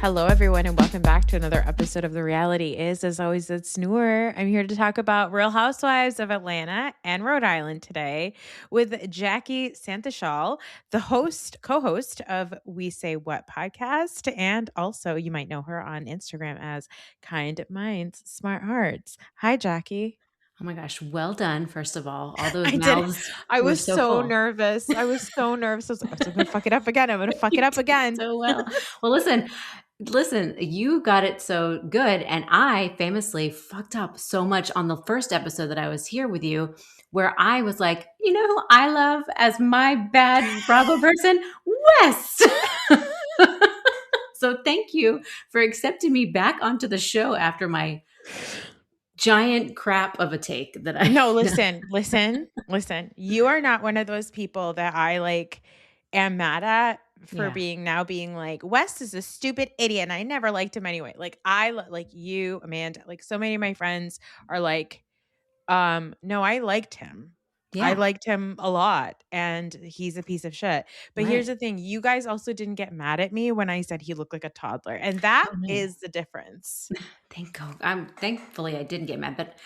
Hello, everyone, and welcome back to another episode of The Reality Is. As always, it's Noor. I'm here to talk about Real Housewives of Atlanta and Rhode Island today with Jackie Santillan, the co-host of We Say What podcast, and also you might know her on Instagram as Kind Minds, Smart Hearts. Hi, Jackie. Oh my gosh, well done, first of all those I did it. mouths I were was so so full. nervous. I was so nervous. I was like, I'm going to fuck it up again. I'm going to fuck You it up did again. so well. Well, listen, you got it so good, and I famously fucked up so much on the first episode that I was here with you, where I was like, you know who I love as my bad Bravo person? West! So thank you for accepting me back onto the show after my giant crap of a take that I... No, listen. You are not one of those people that I am mad at for Yeah. being like, West is a stupid idiot and I never liked him anyway. Like like you, Amanda, like so many of my friends are like, no, I liked him. I Yeah, liked him a lot and he's a piece of shit. But here's right. the thing, you guys also didn't get mad at me when I said he looked like a toddler. And that Oh, no. is the difference. Thankfully I didn't get mad, but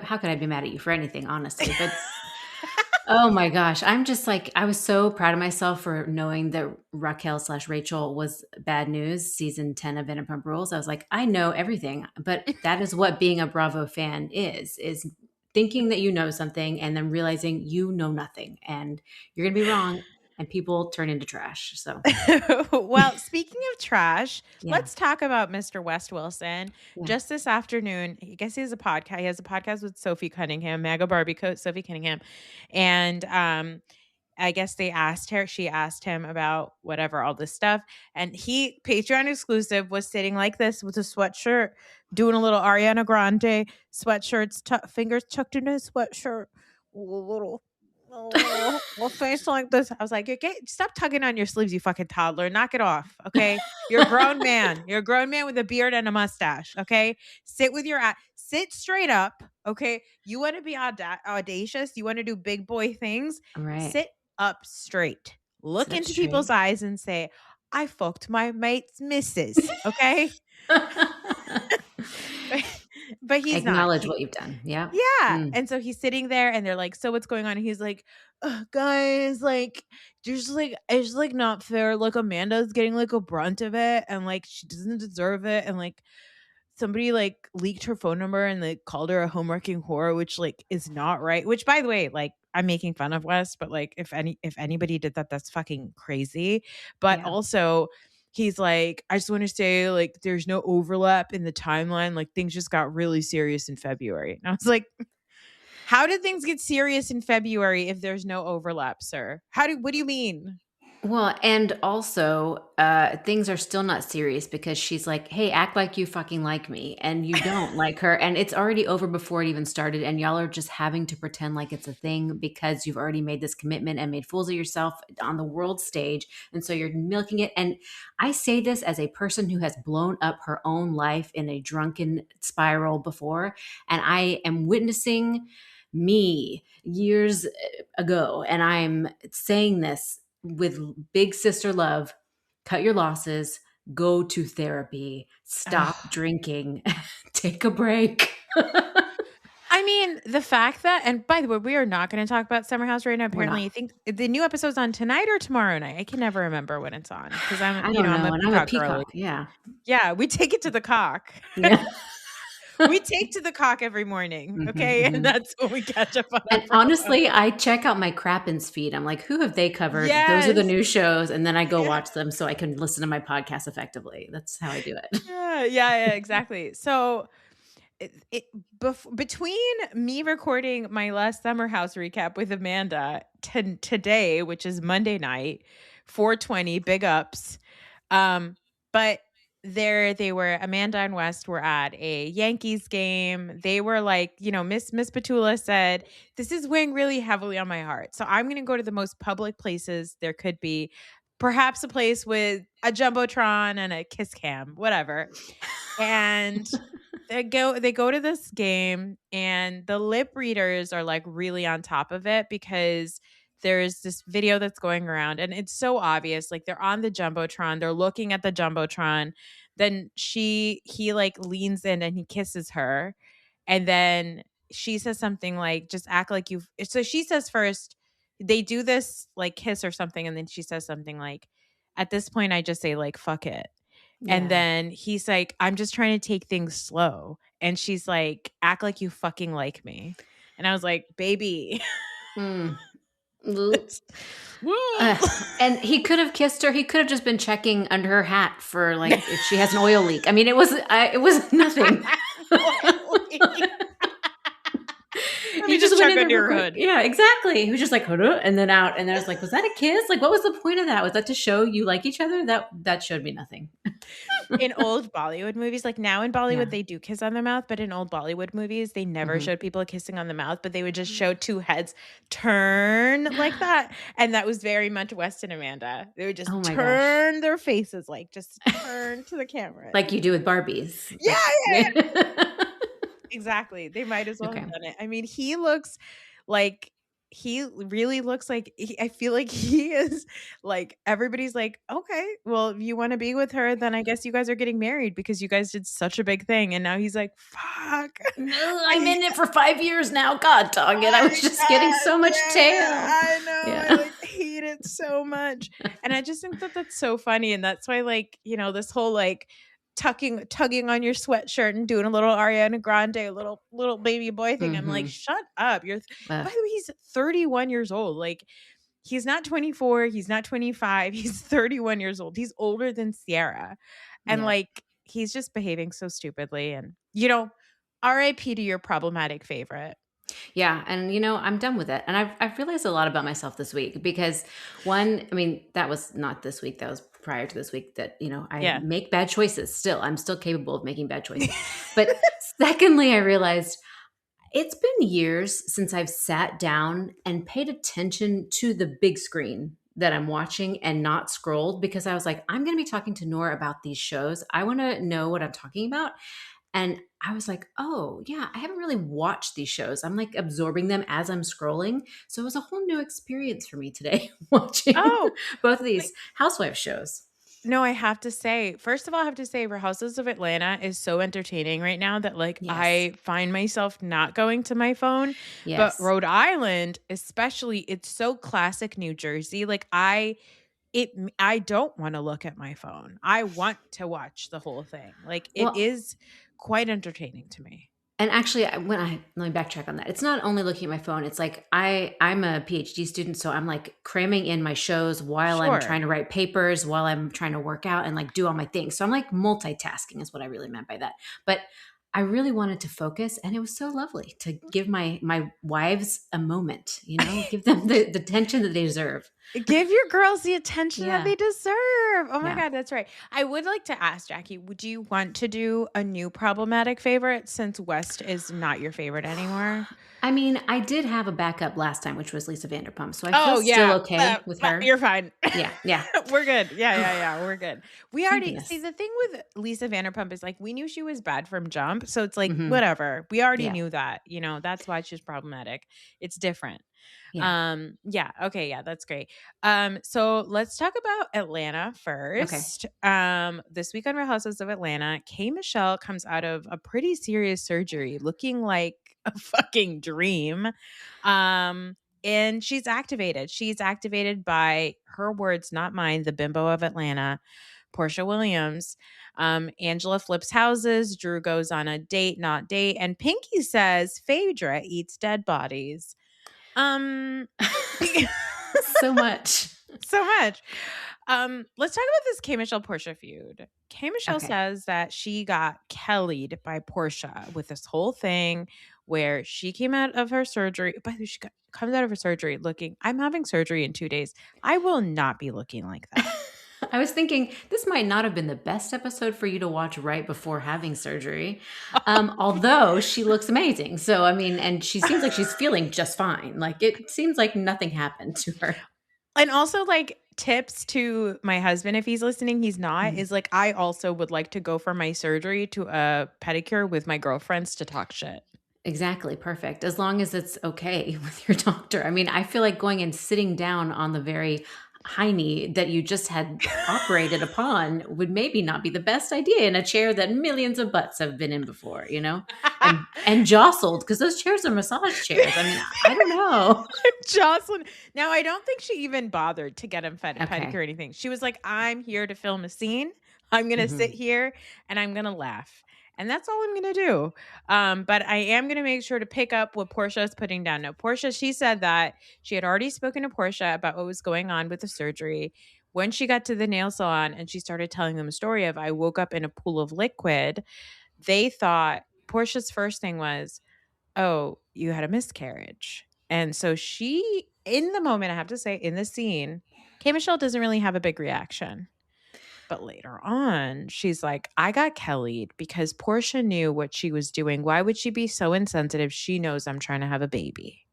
how could I be mad at you for anything, honestly? But oh my gosh, I'm just like, I was so proud of myself for knowing that Raquel/Rachel was bad news, season 10 of Vanderpump Rules. I was like, I know everything, but that is what being a Bravo fan is thinking that you know something and then realizing you know nothing and you're gonna be wrong and people turn into trash. So Well, speaking of trash, yeah, let's talk about Mr. West Wilson. yeah. Just this afternoon, I guess he has a podcast. He has a podcast with Sophie Cunningham, Mega Barbie coach Sophie Cunningham. And I guess she asked him about whatever, all this stuff. And he, Patreon exclusive, was sitting like this with a sweatshirt, doing a little Ariana Grande sweatshirts, fingers tucked in his sweatshirt, a little face like this. I was like, stop tugging on your sleeves, you fucking toddler. Knock it off. Okay. You're a grown man. You're a grown man with a beard and a mustache. Okay. Sit straight up. Okay. You want to be audacious. You want to do big boy things. All right. Sit up straight. Look Sit up into people's straight. eyes and say, I fucked my mate's missus. Okay. But he's not. Acknowledge what you've done. Yeah. Yeah. Mm. And so he's sitting there and they're like, so what's going on? And he's like, guys, like, it's like not fair. Like, Amanda's getting like a brunt of it and like she doesn't deserve it. And like somebody like leaked her phone number and they called her a homeworking whore, which like is not right. Which, by the way, like I'm making fun of West, but like if anybody did that, that's fucking crazy. But Yeah. also he's like, I just want to say, like, there's no overlap in the timeline. Like, things just got really serious in February. And I was like, how did things get serious in February if there's no overlap, sir? What do you mean? Well, and also, things are still not serious because she's like, "Hey, act like you fucking like me," and you don't like her, and it's already over before it even started, and y'all are just having to pretend like it's a thing because you've already made this commitment and made fools of yourself on the world stage, and so you're milking it. And I say this as a person who has blown up her own life in a drunken spiral before, and I am witnessing me years ago, and I'm saying this with big sister love. Cut your losses, go to therapy, stop drinking, take a break. I mean, the fact that, and by the way, we are not going to talk about Summer House right now. We're Apparently, not. I think the new episode's on tonight or tomorrow night. I can never remember when it's on because I don't I'm know. a And I'm a peacock girly. peacock. Yeah. Yeah, we take it to the cock. Yeah. We take to the cock every morning, Mhm, okay? And mhm. that's when we catch up on And our honestly, I check out my Crappens feed. I'm like, who have they covered? Those are the Yes. new shows. And then I go Yeah. watch them so I can listen to my podcast effectively. That's how I do it. Yeah, exactly. So between me recording my last Summer House recap with Amanda today, which is Monday night, 4:20, big ups. But there they were. Amanda and West were at a Yankees game. They were like, Miss Petula said, "This is weighing really heavily on my heart, so I'm going to go to the most public places there could be." Perhaps a place with a jumbotron and a kiss cam, whatever. And they go to this game and the lip readers are like really on top of it because there's this video that's going around and it's so obvious. Like they're on the jumbotron, they're looking at the jumbotron, then he like leans in and he kisses her, and then she says something like, just act like you've, so she says first, they do this like kiss or something, and then she says something like, at this point I just say like fuck it. And Yeah. then he's like, I'm just trying to take things slow. And she's like, act like you fucking like me. And I was like, baby. Mm. Ugh. Woo. And he could have kissed her. He could have just been checking under her hat for like if she has an oil leak. I mean, it was nothing. Let He me just just went check in there under real your quick. hood. Yeah, exactly. He was just like, "Huh?" And then out. And then I was like, was that a kiss? Like, what was the point of that? Was that to show you like each other? That showed me nothing. In old Bollywood movies, like now in Bollywood, Yeah. they do kiss on the mouth, but in old Bollywood movies, they never Mhm. showed people kissing on the mouth, but they would just show two heads turn like that. And that was very much West and Amanda. They would just Oh my gosh. turn their faces, like just turn to the camera. Like you do with Barbies. Yeah, Like yeah, yeah. exactly. They might as well have Okay. done it. I mean, like he really looks like I feel like he is like, everybody's like, okay, well, if you want to be with her, then I guess you guys are getting married because you guys did such a big thing. And now he's like, fuck. No, I'm in it for 5 years now. God dog it. I was just getting so much tail. I know. I Yeah. like hate it so much. And I just think that that's so funny. And that's why, like, this whole like tugging on your sweatshirt and doing a little Ariana Grande, a little baby boy thing. I'm like, Mhm. shut up. Ugh. By the way, he's 31 years old. Like, he's not 24, he's not 25, he's 31 years old. He's older than Sierra. And Yeah. like, he's just behaving so stupidly. And RIP to your problematic favorite. Yeah, and I'm done with it. And I've realized a lot about myself this week because one, I mean, that was not this week, that was prior to this week that, I Yeah. make bad choices still. I'm still capable of making bad choices. But secondly, I realized it's been years since I've sat down and paid attention to the big screen that I'm watching and not scrolled because I was like, I'm going to be talking to Nora about these shows. I want to know what I'm talking about. And I was like, oh, yeah, I haven't really watched these shows. I'm like absorbing them as I'm scrolling. So it was a whole new experience for me today watching Oh, both of like, these housewife shows. no, I have to say, first of all, I have to say, Houses of Atlanta is so entertaining right now that like Yes. I find myself not going to my phone. But Yes. Rhode Island, especially, it's so classic New Jersey. Like I don't want to look at my phone. I want to watch the whole thing. Like, it Well, is quite entertaining to me. and actually, let me backtrack on that. It's not only looking at my phone. It's like I'm a PhD student, so I'm like cramming in my shows while I'm Sure. trying to write papers, while I'm trying to work out and like do all my things. So I'm like multitasking is what I really meant by that. But I really wanted to focus, and it was so lovely to give my wives a moment. Give them the attention that they deserve. Give your girls the attention that Yeah, they deserve. Oh my yeah. God, that's right. I would like to ask Jackie, would you want to do a new problematic favorite since West is not your favorite anymore? I mean, I did have a backup last time, which was Lisa Vanderpump, so I feel Oh, still yeah. okay with her. You're fine. Yeah, yeah. We're good. Yeah. We're good. We Thank already see, goodness. the thing with Lisa Vanderpump is like, we knew she was bad from jump. So it's like, Mhm. whatever. We already Yeah, knew that. That's why she's problematic. It's different. yeah. Yeah, okay, yeah, that's great. So let's talk about Atlanta Okay. first. This week on Real Houses of Atlanta, K Michelle comes out of a pretty serious surgery looking like a fucking dream. And she's activated. She's activated by, her words, not mine, the bimbo of Atlanta, Portia Williams. Angela flips houses. Drew goes on a date, not date. And Pinky says Phaedra eats dead bodies. Um, So much. so much. Let's talk about this K Michelle Portia feud. K Michelle Okay. says that she got Kelly'd by Portia with this whole thing where she came out of her surgery. By the way, comes out of her surgery looking, I'm having surgery in 2 days. I will not be looking like that. I was thinking this might not have been the best episode for you to watch right before having surgery. Although she looks amazing. So, I mean, and she seems like she's feeling just fine. Like it seems like nothing happened to her. And also, like, tips to my husband, if he's listening, he's not, Mhm. is like, I also would like to go for my surgery to a pedicure with my girlfriends to talk shit. Exactly. Perfect. As long as it's okay with your doctor. I mean, I feel like going and sitting down on the very hiney that you just had operated upon would maybe not be the best idea in a chair that millions of butts have been in before, and jostled, because those chairs are massage chairs. I mean, I don't know. Jocelyn. Now, I don't think she even bothered to get him pedicure Okay. or anything. She was like, I'm here to film a scene. I'm going to sit Mhm. here and I'm going to laugh. And that's all I'm going to do. But I am going to make sure to pick up what Portia is putting down. Now, Portia, she said that she had already spoken to Portia about what was going on with the surgery. When she got to the nail salon and she started telling them a story of, I woke up in a pool of liquid, they thought Portia's first thing was, oh, you had a miscarriage. And so she, in the moment, I have to say, in the scene, K. Michelle doesn't really have a big reaction. But later on, she's like, I got Kelly'd because Portia knew what she was doing. Why would she be so insensitive? She knows I'm trying to have a baby.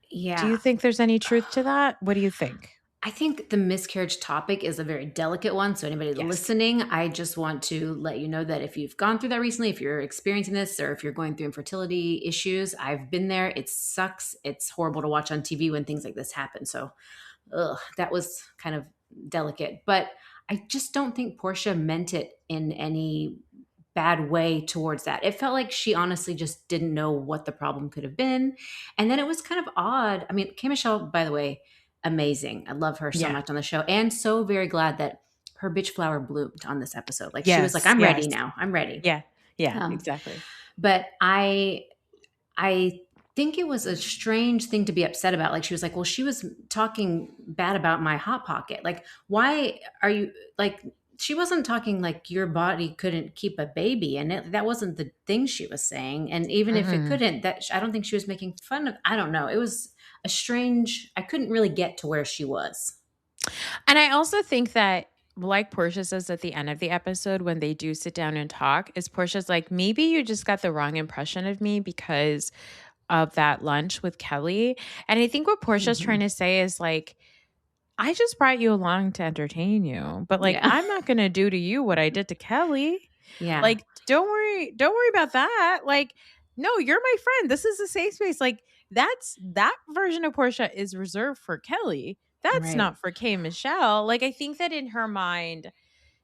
Do Yeah. you think there's any truth to that? What do you think? I think the miscarriage topic is a very delicate one. So, anybody Yes. listening, I just want to let you know that if you've gone through that recently, if you're experiencing this, or if you're going through infertility issues, I've been there. It sucks. It's horrible to watch on TV when things like this happen. So, that was kind of delicate. But I just don't think Portia meant it in any bad way towards that. It felt like she honestly just didn't know what the problem could have been. And then it was kind of odd. I mean, K. Michelle, by the way, amazing. I love her so Yeah. much on the show, and so very glad that her bitch flower bloomed on this episode. Like, she was like, Yes. I'm ready Yes. now. I'm ready. Yeah. Yeah. Um, Exactly. but I think it was a strange thing to be upset about. Like, she was like, well, she was talking bad about my hot pocket. Like, why are you like, she wasn't talking like your body couldn't keep a baby, and that wasn't the thing she was saying. And even if it Mm-mm. couldn't, that I don't think she was making fun of. I don't know. It was a strange. I couldn't really get to where she was. And I also think that, like Portia says at the end of the episode, when they do sit down and talk, is Portia's like, maybe you just got the wrong impression of me because of that lunch with Kelly. And I think what Portia's trying Mhm. to say is like, I just brought you along to entertain you, but like, Yeah. I'm not going to do to you what I did to Kelly. Yeah. Like, don't worry about that. Like, no, you're my friend. This is a safe space. Like, that version of Portia is reserved for Kelly. That's Right. not for Kay Michelle. Like, I think that in her mind,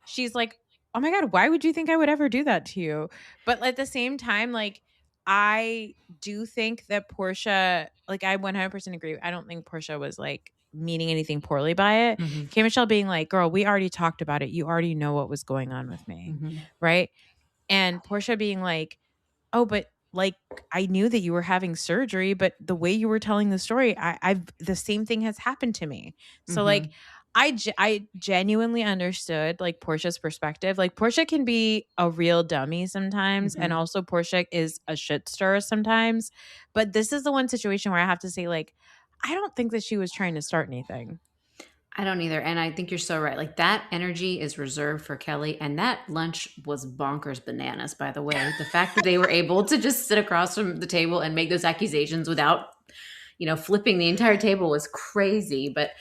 she's like, "Oh my god, why would you think I would ever do that to you?" But at the same time, like, I do think that Portia, like, I 100% agree. I don't think Portia was like meaning anything poorly by it. Mhm. K Michelle being like, "Girl, we already talked about it. You already know what was going on with me." Mhm. Right? And Portia being like, "Oh, but like I knew that you were having surgery, but the way you were telling the story, I've the same thing has happened to me." So like Mhm. I genuinely understood like Portia's perspective. Like Portia can be a real dummy sometimes, and Mhm. also Portia is a shit stirrer sometimes. But this is the one situation where I have to say, like, I don't think that she was trying to start anything. I don't either. And I think you're so right. Like, that energy is reserved for Kelly. And that lunch was bonkers bananas, by the way. The fact that they were able to just sit across from the table and make those accusations without, flipping the entire table was crazy. But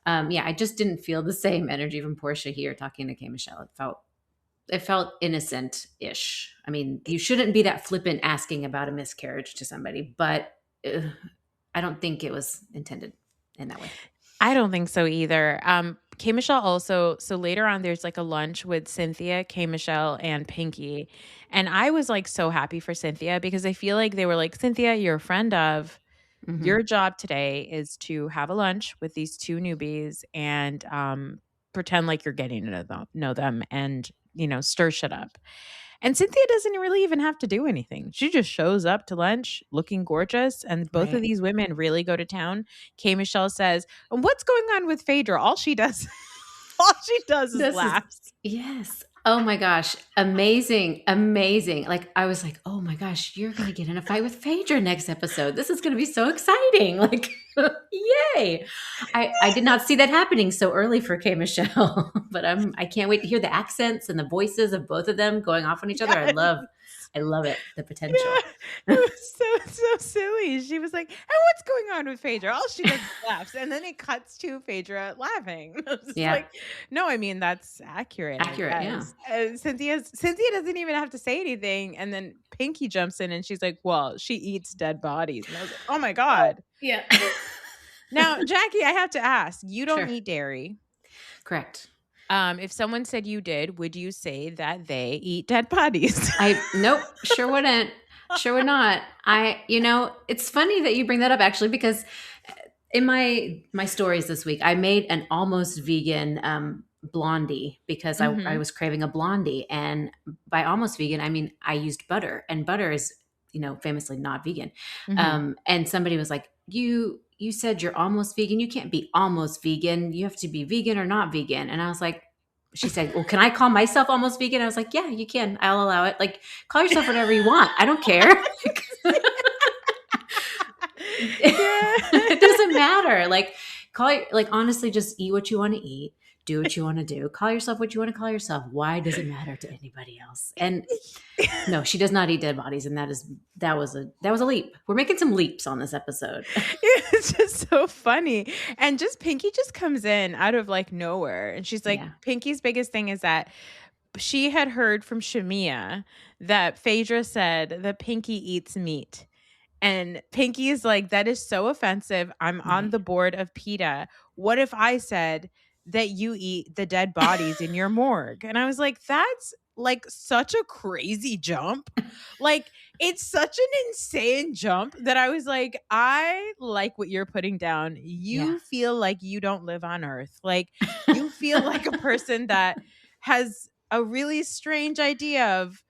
yeah, I just didn't feel the same energy from Portia here talking to K Michelle. It felt innocent ish. I mean, you shouldn't be that flippant asking about a miscarriage to somebody, but I don't think it was intended in that way. I don't think so either. K Michelle also, so later on there's like a lunch with Cynthia, K Michelle, and Pinky. And I was like so happy for Cynthia because I feel like they were like, Cynthia, you're a friend of. Your Hmm. job today is to have a lunch with these two newbies and pretend like you're getting to know them and, stir shit up. And Cynthia doesn't really even have to do anything. She just shows up to lunch looking gorgeous. And both of Right. these women really go to town. K. Michelle says, "And what's going on with Phaedra?" All she does, all she does is This is, laughs. yes. Oh my gosh. Amazing. Amazing. Like, I was like, oh my gosh, you're going to get in a fight with Phaedra next episode. This is going to be so exciting. Like, yay. I did not see that happening so early for K Michelle, but I can't wait to hear the accents and the voices of both of them going off on each other. Yes. I love it. The Yeah, potential. it was so silly. She was like, "And what's going on with Phaedra?" All she does is laughs, and then it cuts to Phaedra laughing. I was just Yeah. like, "No, I mean that's accurate, I Accurate. Yeah. guess." Cynthia doesn't even have to say anything, and then Pinky jumps in, and she's like, "Well, she eats dead bodies," and I was like, "Oh my god." Yeah. Now, Jackie, I have to ask, you don't Sure. eat dairy. Correct. If someone said you did, would you say that they eat dead bodies? Nope, sure wouldn't. Sure would not. It's funny that you bring that up actually, because in my stories this week, I made an almost vegan blondie because I Mhm. was craving a blondie. And by almost vegan, I mean I used butter, and butter is, famously not vegan. Mhm. And somebody was like, you said you're almost vegan. You can't be almost vegan. You have to be vegan or not vegan. And I was like, she said, well, can I call myself almost vegan? I was like, yeah, you can. I'll allow it. Like, call yourself whatever you want. I don't care. Yeah. It doesn't matter. Like, honestly, just eat what you want to eat, do what you want to do, call yourself what you want to call yourself. Why does it matter to anybody else? And no, she does not eat dead bodies, and that was a leap. We're making some leaps on this episode. It's just so funny. And just Pinky just comes in out of like nowhere. And she's like, Yeah. Pinky's biggest thing is that she had heard from Shamia that Phaedra said that Pinky eats meat. And Pinky's like, that is so offensive. I'm on Right. the board of PETA. What if I said that you eat the dead bodies in your morgue? And I was like, that's like such a crazy jump. Like, it's such an insane jump that I was like, I like what you're putting down. Yeah. You feel like you don't live on earth. Like, you feel like a person that has a really strange idea of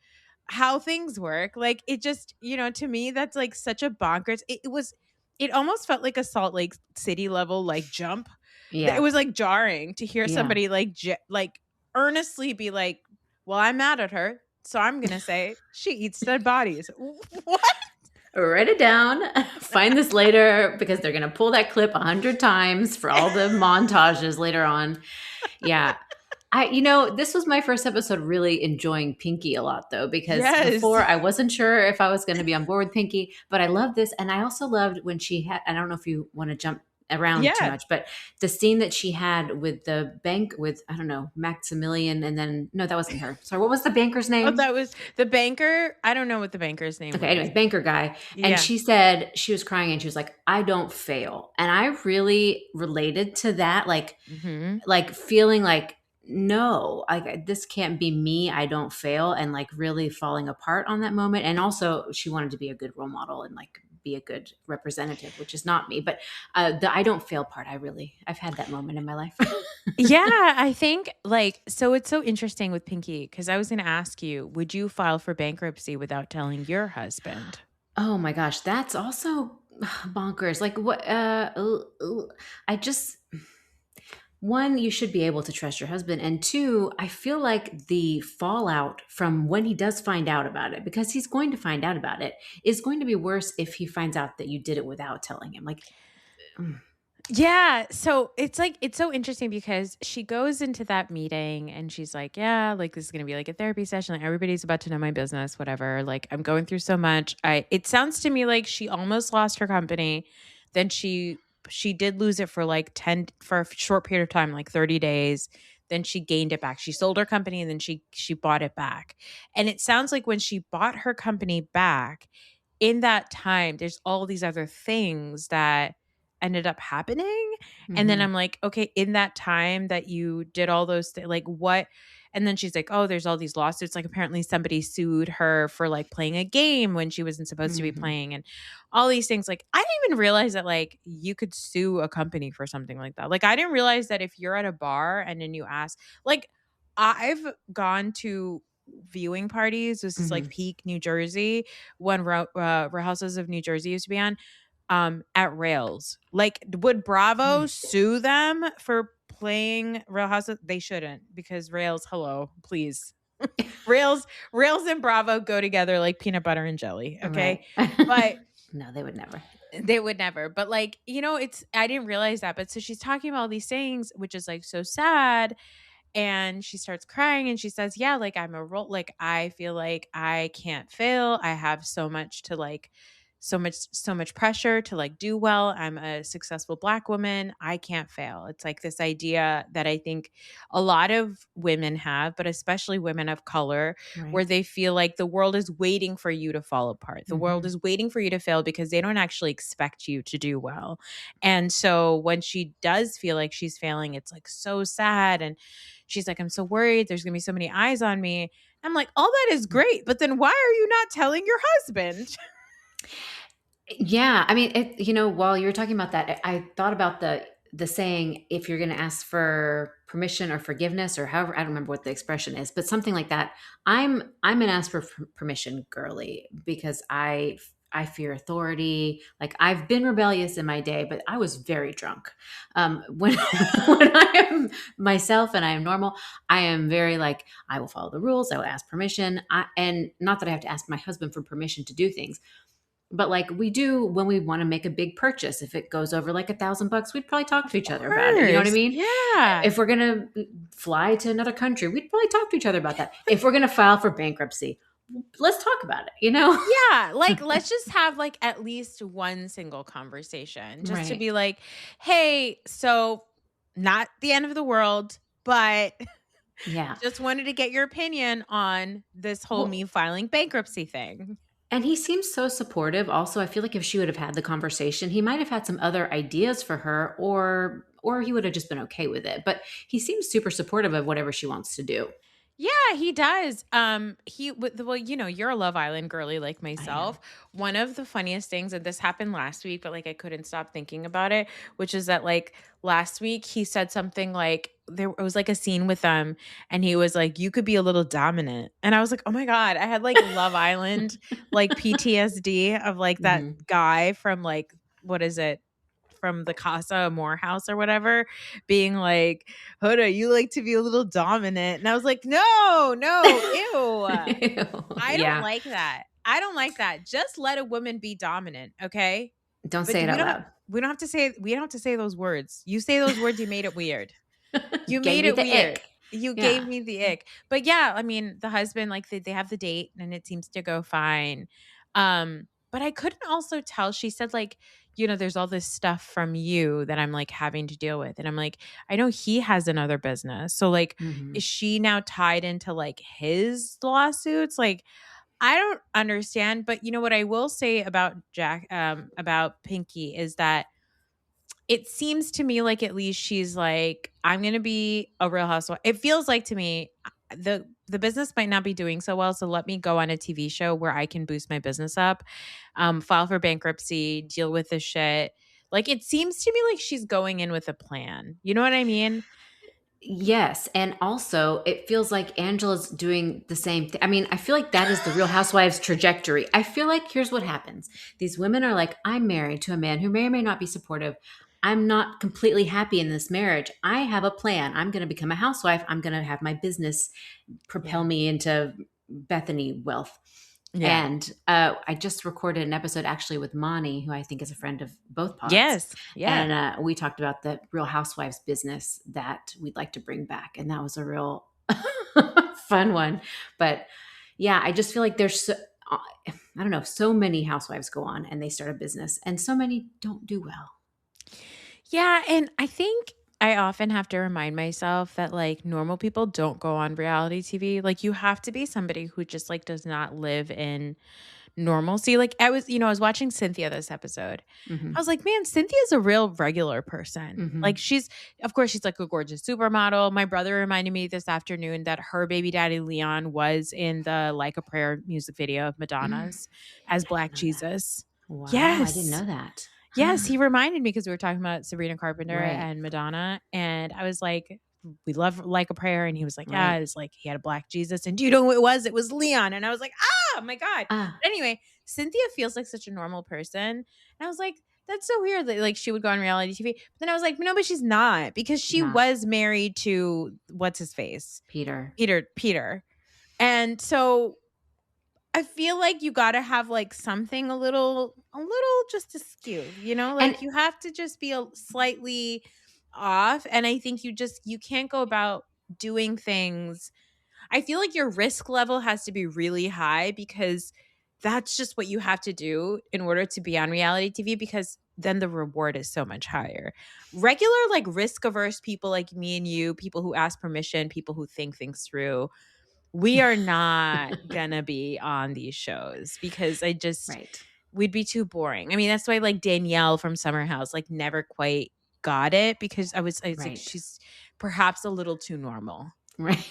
how things work. Like, it just, to me, that's like such a bonkers. It almost felt like a Salt Lake City level like jump. It Yeah. was like jarring to hear Yeah. somebody like like earnestly be like, "Well, I'm mad at her, so I'm gonna say she eats dead bodies." What? Write it down. Find this later because they're going to pull that clip 100 times for all the montages later on. Yeah. This was my first episode really enjoying Pinky a lot, though, because Yes. before I wasn't sure if I was going to be on board with Pinky, but I love this. And I also loved when she had, I don't know if you want to jump around too Yeah. much, but the scene that she had with the bank with, I don't know, Maximilian. And then, no, that wasn't her. Sorry. What was the banker's Oh, name? that was the banker. I don't know what the banker's name Okay, was. anyways, banker guy. And Yeah. she said she was crying and she was like, I don't fail. And I really related to that. Mhm. Like feeling like, no, like this can't be me. I don't fail. And like really falling apart on that moment. And also she wanted to be a good role model and like be a good representative, which is not me. But the I don't fail part, I've had that moment in my life. Yeah, I think like so it's so interesting with Pinky because I was going to ask you, would you file for bankruptcy without telling your husband? Oh my gosh, that's also bonkers. Like what I just one, you should be able to trust your husband, and two, I feel like the fallout from when he does find out about it, because he's going to find out about it, is going to be worse if he finds out that you did it without telling him. Like mm, Yeah, so it's like it's so interesting because she goes into that meeting and she's like, "Yeah, like this is going to be like a therapy session. Like everybody's about to know my business, whatever. Like I'm going through so much." It sounds to me like she almost lost her company. Then she did lose it for like 10 for a short period of time, like 30 days. Then she gained it back. She sold her company and then she bought it back. And it sounds like when she bought her company back, in that time, there's all these other things that ended up happening. And then mhm, I'm like, okay, in that time that you did all those things, like what? And then she's like, oh, there's all these lawsuits. Like apparently somebody sued her for like playing a game when she wasn't supposed to be mhm, playing and all these things. Like I didn't even realize that like you could sue a company for something like that. Like I didn't realize that if you're at a bar and then you ask, like I've gone to viewing parties. This is like mhm, peak New Jersey when Real Houses of New Jersey used to be on at Rails. Like, would Bravo mm. sue them for playing Real Houses? They shouldn't because Rails, hello, please. Rails and Bravo go together like peanut butter and jelly. Okay. Right. But No, they would never. they would never. But like, it's I didn't realize that. But so she's talking about all these things, which is like so sad. And she starts crying and she says, yeah, like I'm a role, like I feel like I can't fail. I have so much to like so much pressure to like do well. I'm a successful Black woman. I can't fail. It's like this idea that I think a lot of women have, but especially women of color, Right. where they feel like the world is waiting for you to fall apart. The world Mhm. is waiting for you to fail because they don't actually expect you to do well. And so when she does feel like she's failing, it's like so sad. And she's like, I'm so worried. There's going to be so many eyes on me. I'm like, all that is great. But then why are you not telling your husband? Yeah, I mean, while you were talking about that, I thought about the saying, if you're going to ask for permission or forgiveness or however, I don't remember what the expression is, but something like that. I'm an ask for permission girly because I fear authority. Like, I've been rebellious in my day, but I was very drunk. When when I am myself and I am normal, I am very like, I will follow the rules. I will ask permission. And not that I have to ask my husband for permission to do things, but like we do when we want to make a big purchase. If it goes over like $1,000, we'd probably talk to Of each other about it. You know what I course. mean? Yeah. If we're gonna fly to another country, we'd probably talk to each other about that. If we're gonna file for bankruptcy, let's talk about it, you know? Yeah, like let's just have like at least one single conversation just to Right. be like, "Hey, so not the end of the world, but Yeah. just wanted to get your opinion on this whole Well, me filing bankruptcy thing." and he seems so supportive. Also, I feel like if she would have had the conversation, he might have had some other ideas for her, or he would have just been okay with it. But he seems super supportive of whatever she wants to do. Yeah, he does. Well, you're a Love Island girly like I myself. am. One of the funniest things, and this happened last week, but like I couldn't stop thinking about it, which is that like last week he said something like there it was like a scene with them, and he was like, "You could be a little dominant," and I was like, "Oh my god!" I had like Love Island like PTSD of like that Mhm. guy from like what is it? From the Casa Amor house or whatever, being like, Hoda, you like to be a little dominant. And I was like, no, no, ew. Ew. I don't Yeah. like that. I don't like that. Just let a woman be dominant, okay? Don't But say it out loud. we don't have to say those words. You say those words, you made it weird. You Gave made me it the weird. ick. You Yeah. gave me the ick. But yeah, I mean, the husband, like they have the date and it seems to go fine. But I couldn't also tell. She said, like, there's all this stuff from you that I'm like having to deal with. And I'm like, I know he has another business. So like, is Mhm. she now tied into like his lawsuits? Like, I don't understand. But you know what I will say about about Pinky is that it seems to me like at least she's like, I'm gonna be a real housewife. It feels like to me the business might not be doing so well, so let me go on a TV show where I can boost my business up, file for bankruptcy, deal with this shit. Like it seems to me like she's going in with a plan. You know what I mean? Yes, and also it feels like Angela's doing the same thing. I mean, I feel like that is the Real Housewives trajectory. I feel like here's what happens. These women are like, I'm married to a man who may or may not be supportive. I'm not completely happy in this marriage. I have a plan. I'm going to become a housewife. I'm going to have my business propel Yeah. me into Bethany wealth. Yeah. And I just recorded an episode actually with Mani, who I think is a friend of both pods. Yes. Yeah. And we talked about the Real Housewives business that we'd like to bring back. And that was a real fun one. But yeah, I just feel like I don't know, so many housewives go on and they start a business, and so many don't do well. Yeah, and I think I often have to remind myself that like normal people don't go on reality TV. Like you have to be somebody who just like does not live in normalcy. Like I was watching Cynthia this episode. I Hmm. was like, man, Cynthia's a real regular person. Like Hmm. of course, she's like a gorgeous supermodel. My brother reminded me this afternoon that her baby daddy Leon was in the Like a Prayer music video of Madonna's as I didn't Black know that. Jesus. Wow, I didn't Yes. know that. Yes, he reminded me because we were talking about Sabrina Carpenter Right, and Madonna, and I was like, "We love Like a Prayer," and he was like, "Yeah, right. it's like he had a black Jesus." And do you know who it was? It was Leon, and I was like, "Ah, my god!" Ah, But anyway, Cynthia feels like such a normal person, and I was like, "That's so weird that like she would go on reality TV." But then I was like, "No, but she's not because she's she not. was married to what's his face, Peter. Peter, and so." I feel like you gotta have, like, something a little just askew, And Like, you have to just be a slightly off, and I think you can't go about doing things I feel like your risk level has to be really high because that's just what you have to do in order to be on reality TV, because then the reward is so much higher. Regular, like risk averse people like me and you, people who ask permission, people who think things through, we are not gonna be on these shows because Right. we'd be too boring. I mean, that's why like Danielle from Summer House like never quite got it, because I was like, Right. she's perhaps a little too normal. Right.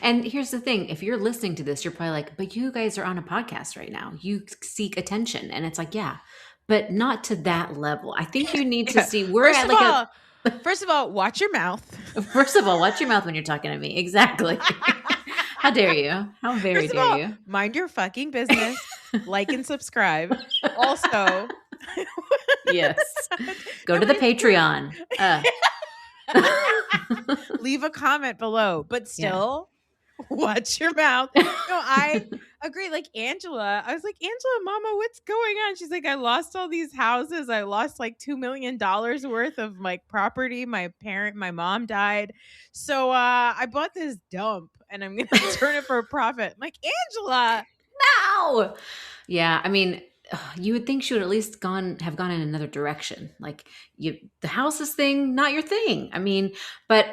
And here's the thing, if you're listening to this, you're probably like, but you guys are on a podcast right now. You seek attention. And it's like, yeah, but not to that level. I think you need to Yeah. see we're at First of all, watch your mouth. First of all, watch your mouth when you're talking to me. Exactly. How dare you? How very dare you? Mind your fucking business. Like and subscribe. Also, yes. Go to the Patreon. Leave a comment below, but still watch your mouth. No, I agree. Like Angela, I was like, Angela, mama, what's going on? She's like, I lost all these houses. I lost like $2 million worth of like property. My mom died. So I bought this dump and I'm going to turn it for a profit. I'm like, Angela. No. Yeah. I mean, you would think she would at least have gone in another direction. Like the houses thing, not your thing. I mean, but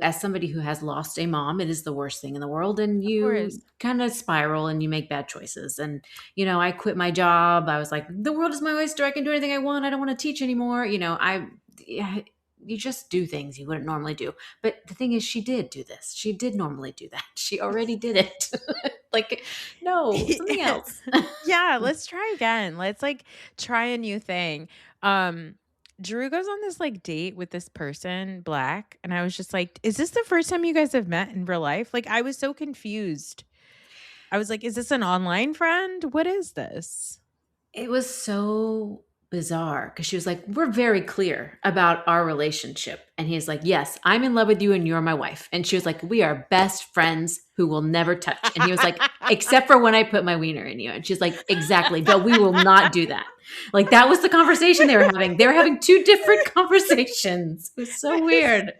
as somebody who has lost a mom, it is the worst thing in the world. And you kind of spiral and you make bad choices. And, I quit my job. I was like, the world is my oyster. I can do anything I want. I don't want to teach anymore. You just do things you wouldn't normally do. But the thing is, she did do this. She did normally do that. She already did it. Like, no, something else. Yeah, let's try again. Let's like try a new thing. Drew goes on this like date with this person, Black, and I was just like, is this the first time you guys have met in real life? Like, I was so confused. I was like, is this an online friend? What is this? It was so bizarre because she was like, we're very clear about our relationship. And he's like, yes, I'm in love with you and you're my wife. And she was like, we are best friends who will never touch. And he was like, except for when I put my wiener in you. And she's like, exactly, but we will not do that. Like, that was the conversation they were having. They were having two different conversations. It was so weird.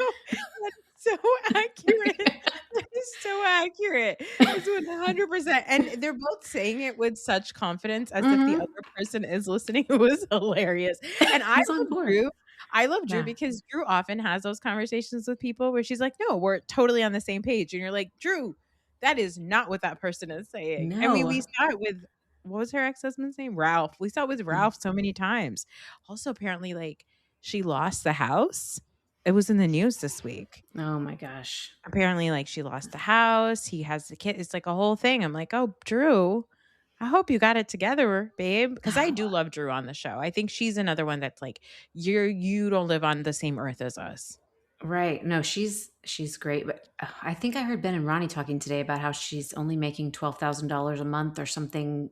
So accurate. That is so accurate. It's 100%. And they're both saying it with such confidence as if the other person is listening. It was hilarious. And I love Drew because Drew often has those conversations with people where she's like, no, we're totally on the same page. And you're like, Drew, that is not what that person is saying. No. I mean, we saw it with, what was her ex-husband's name? Ralph. We saw it with Ralph so many times. Also, apparently, like, she lost the house. It was in the news this week. Oh my gosh. Apparently, like, she lost the house. He has the kid. It's like a whole thing. I'm like, oh, Drew, I hope you got it together, babe. Because I do love Drew on the show. I think she's another one that's like, you don't live on the same earth as us. Right. No, she's great. But I think I heard Ben and Ronnie talking today about how she's only making $12,000 a month or something,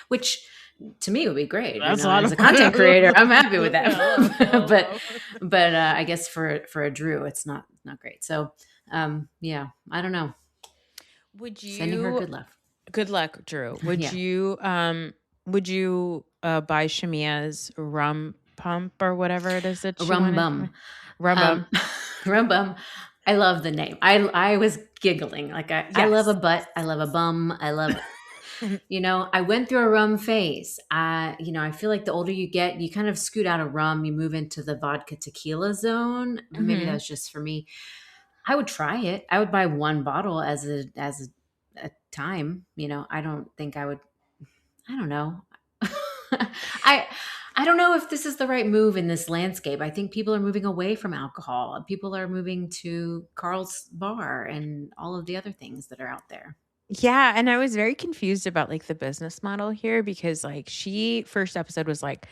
which to me would be great. That's a lot as of a content creator, I'm happy with that. Yeah. but I guess for a Drew, it's not great. So yeah, I don't know. Sending her good luck. Good luck, Drew. Would you buy Shamia's rum pump or whatever it is that she rum bum. Rum bum. Rum bum. I love the name. I was giggling. Like I love a butt. I love a bum. I love I went through a rum phase. I feel like the older you get, you kind of scoot out of rum, you move into the vodka tequila zone. Mm-hmm. Maybe that's just for me. I would try it. I would buy one bottle as a time. I don't think I would. I don't know. I don't know if this is the right move in this landscape. I think people are moving away from alcohol. People are moving to Carl's Bar and all of the other things that are out there. Yeah, and I was very confused about like the business model here because like first episode was like,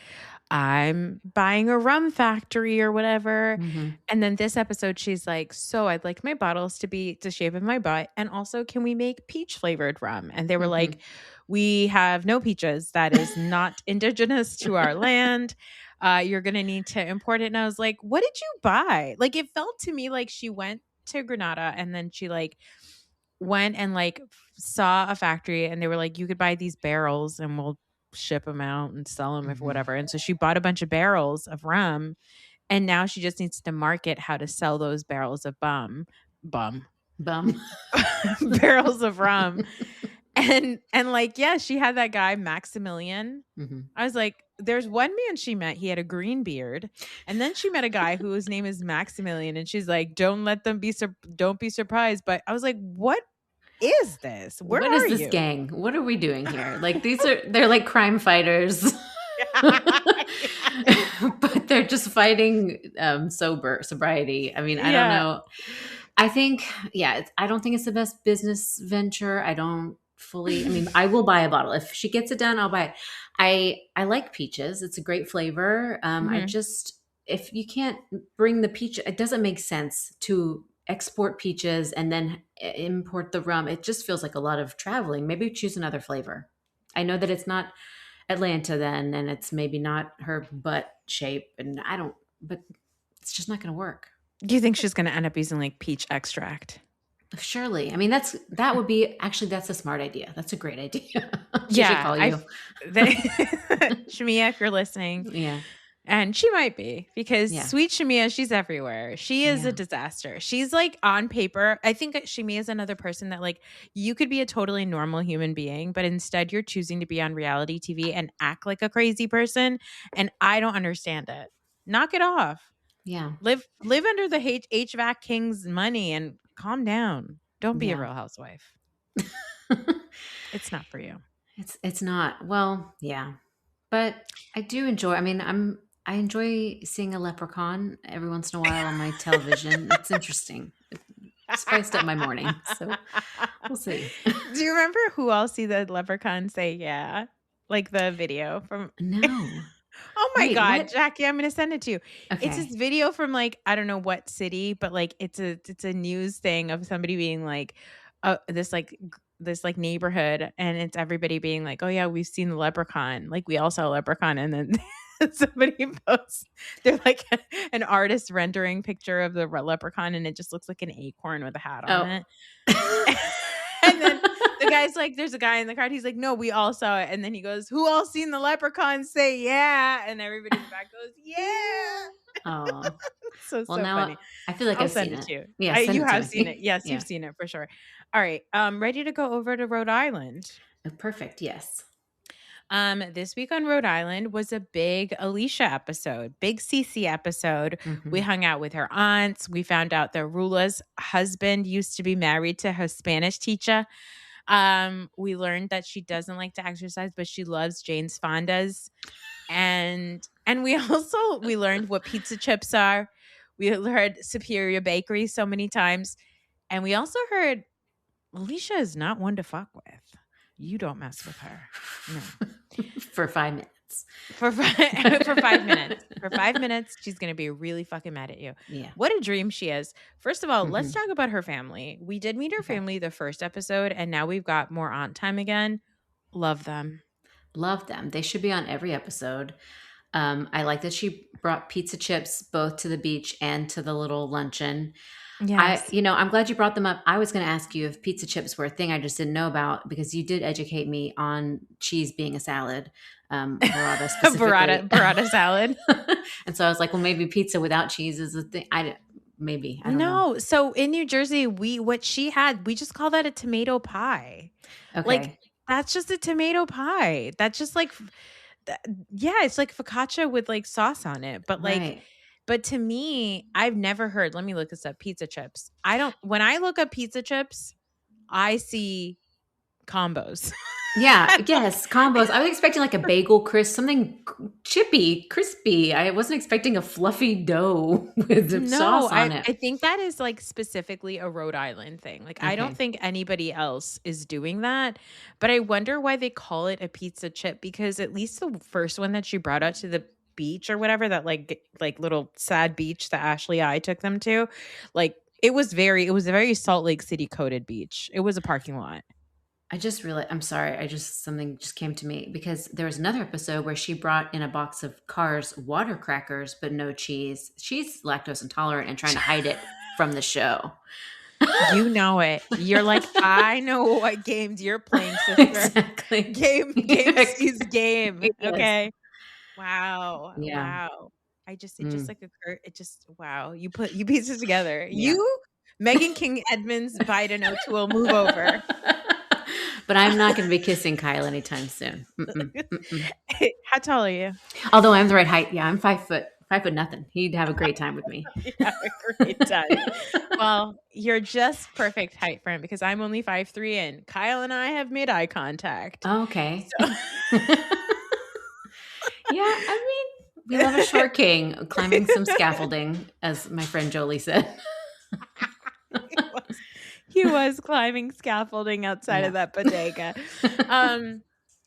I'm buying a rum factory or whatever. Mm-hmm. And then this episode, she's like, so I'd like my bottles to be the shape of my butt. And also, can we make peach flavored rum? And they were like, we have no peaches. That is not indigenous to our land. You're going to need to import it. And I was like, what did you buy? Like, it felt to me like she went to Granada and then she like went and like saw a factory and they were like, you could buy these barrels and we'll ship them out and sell them if whatever. And so she bought a bunch of barrels of rum and now she just needs to market how to sell those barrels of bum barrels of rum. And like, yeah, she had that guy Maximilian. Mhm. I was like, there's one man she met, he had a green beard. And then she met a guy whose name is Maximilian, and she's like, don't be surprised. But I was like, what is this? Where What is are this you? gang? What are we doing here? Like, they're like crime fighters. But they're just fighting sobriety. I mean, I don't Yeah. know. I think, yeah, I don't think it's the best business venture. I don't fully, I mean, I will buy a bottle. If she gets it done, I'll buy it. I like peaches. It's a great flavor. I Mhm. just, if you can't bring the peach, it doesn't make sense to export peaches and then import the rum. It just feels like a lot of traveling. Maybe choose another flavor. I know that it's not Atlanta then, and it's maybe not her butt shape, and I don't, but it's just not going to work. Do you think she's gonna end up using like peach extract? Surely. I mean, that would be actually, that's a smart idea. That's a great idea. She should Yeah, call you. Shamia, if you're listening, Yeah. and she might be, because Yeah. sweet Shamia, she's everywhere. She is a Yeah. disaster. She's like on paper. I think that Shamia is another person that like you could be a totally normal human being, but instead you're choosing to be on reality TV and act like a crazy person. And I don't understand it. Knock it off. Yeah. Live under the HVAC king's money and calm down. Don't be a Yeah. real housewife. It's not for you. It's not. Well, yeah. But I do enjoy, I mean, I enjoy seeing a leprechaun every once in a while on my television. It's interesting. It spiced up my morning. So we'll see. Do you remember Who All See the Leprechaun Say Yeah? Like the video from No. Oh my Wait, god, what? Jackie, I'm gonna send it to you. It's this Okay. video from like I don't know what city, but like it's a news thing of somebody being like, this like neighborhood, and it's everybody being like, oh yeah, we've seen the leprechaun, like we all saw a leprechaun, and then somebody posts they're like an artist rendering picture of the leprechaun, and it just looks like an acorn with a hat on Oh. it. And then the guy's like, there's a guy in the crowd. He's like, no, we all saw it. And then he goes, who all seen the leprechaun say yeah? And everybody in the back goes, yeah. Oh. So Well, funny. now I feel like I'll I've send seen it it. to you. Yeah, send You it to have seen it. me. Yes, you've Yeah. seen it for sure. All right. Ready to go over to Rhode Island. Oh, perfect. Yes. This week on Rhode Island was a big Alicia episode, big Cece episode. We Mhm. hung out with her aunts. We found out that Rula's husband used to be married to her Spanish teacher. We learned that she doesn't like to exercise, but she loves Jane's fondas. And we also we learned what pizza chips are. We heard Superior Bakery so many times. And we also heard Alicia is not one to fuck with. You don't mess with her. No. For 5 minutes. For 5 minutes. For 5 minutes, she's gonna be really fucking mad at you. Yeah. What a dream she is. First of all, let's Mhm. talk about her family. We did meet her Okay. family the first episode, and now we've got more aunt time again. Love them. Love them. They should be on every episode. I like that she brought pizza chips both to the beach and to the little luncheon. Yes. I'm glad you brought them up. I was going to ask you if pizza chips were a thing I just didn't know about, because you did educate me on cheese being a salad, burrata specifically. Burrata salad. And so I was like, well, maybe pizza without cheese is a thing. I don't know. No. So in New Jersey, what she had, we just call that a tomato pie. Like Okay. that's just a tomato pie. That's just like yeah, it's like focaccia with like sauce on it. But like Right. but to me, I've never heard, let me look this up, pizza chips. I don't when I look up pizza chips, I see combos. Yeah, yes, combos. I was expecting like a bagel crisp, something chippy, crispy. I wasn't expecting a fluffy dough with the No, sauce on it. I think that is like specifically a Rhode Island thing. Like I don't Okay. think anybody else is doing that. But I wonder why they call it a pizza chip, because at least the first one that she brought out to the beach or whatever, that like little sad beach that Ashley I took them to, like it was a very Salt Lake City coded beach. It was a parking lot. I just realized, I'm sorry, something just came to me, because there was another episode where she brought in a box of Cars water crackers, but no cheese. She's lactose intolerant and trying to hide it from the show. You know it. You're like, I know what games you're playing, sister. Exactly. Game sees game. Yes. Okay. Wow. Yeah. Wow. It just like occurred. It just wow. You piece it together. Yeah. You, Megan King Edmonds, Biden O'Toole, move over. But I'm not going to be kissing Kyle anytime soon. How tall are you? Although I'm the right height. Yeah, I'm 5 foot, 5 foot nothing. He'd have a great time with me. You have a great time. Well, you're just perfect height for him because I'm only 5'3", and Kyle and I have made eye contact. Okay. So Yeah, I mean, we love a short king climbing some scaffolding, as my friend Jolie said. he was climbing scaffolding outside Yeah. of that bodega.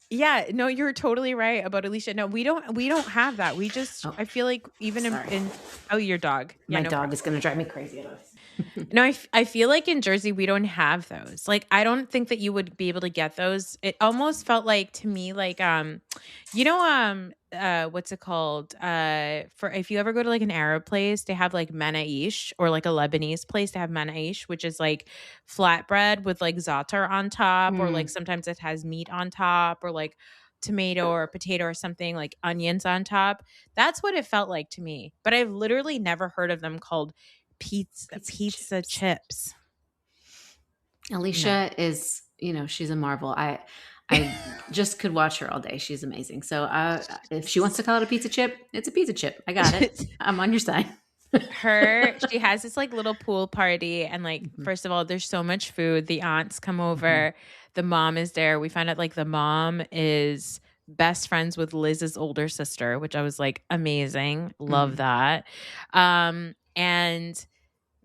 Yeah, no, you're totally right about Alicia. No, we don't have that. We just Oh, I feel like even sorry. in oh, your dog. Yeah, My no dog problem. is going to drive me crazy. No, I feel like in Jersey we don't have those. Like I don't think that you would be able to get those. It almost felt like to me like what's it called? For if you ever go to like an Arab place, they have like manaish, or like a Lebanese place, they have manaish, which is like flatbread with like za'atar on top, or like Mm. sometimes it has meat on top, or like tomato or potato or something, like onions on top. That's what it felt like to me. But I've literally never heard of them called pizza chips. No. Alicia is, she's a marvel. I just could watch her all day. She's amazing. So if she wants to call it a pizza chip, it's a pizza chip. I got it. I'm on your side. She has this like little pool party, and like first of all, there's so much food. The aunts come over, the mom is there. We find out like the mom is best friends with Liz's older sister, which I was like, amazing. Love that. And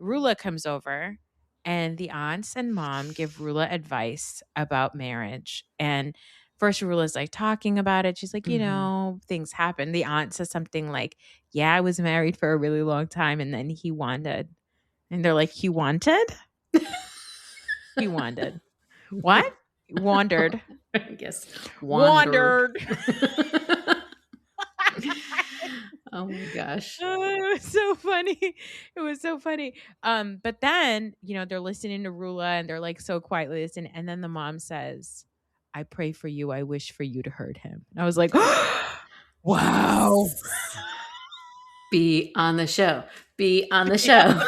Rula comes over, and the aunts and mom give Rula advice about marriage. And first, Rula's like talking about it. She's like, things happen. The aunt says something like, yeah, I was married for a really long time, and then he wanted. And they're like, he wanted? He wanted. What? Wandered. I guess. Wandered. Oh my gosh. It was so funny. It was so funny. But then, they're listening to Rula, and they're like so quietly listening. And then the mom says, I pray for you. I wish for you to hurt him. And I was like, wow. Be on the show. Be on the show.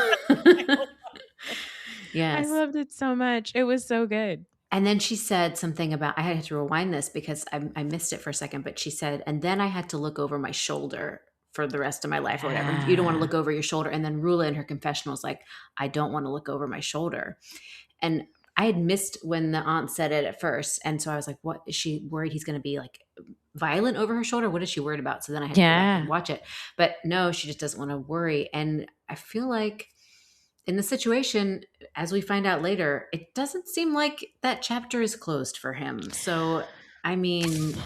Yes. I loved it so much. It was so good. And then she said something about, I had to rewind this because I missed it for a second, but she said, and then I had to look over my shoulder for the rest of my life or whatever. You don't want to look over your shoulder. And then Rula in her confessional was like, I don't want to look over my shoulder. And I had missed when the aunt said it at first. And so I was like, what is she worried he's going to be like violent over her shoulder? What is she worried about? So then I had to go back and watch it. But no, she just doesn't want to worry. And I feel like in the situation, as we find out later, it doesn't seem like that chapter is closed for him. So, I mean,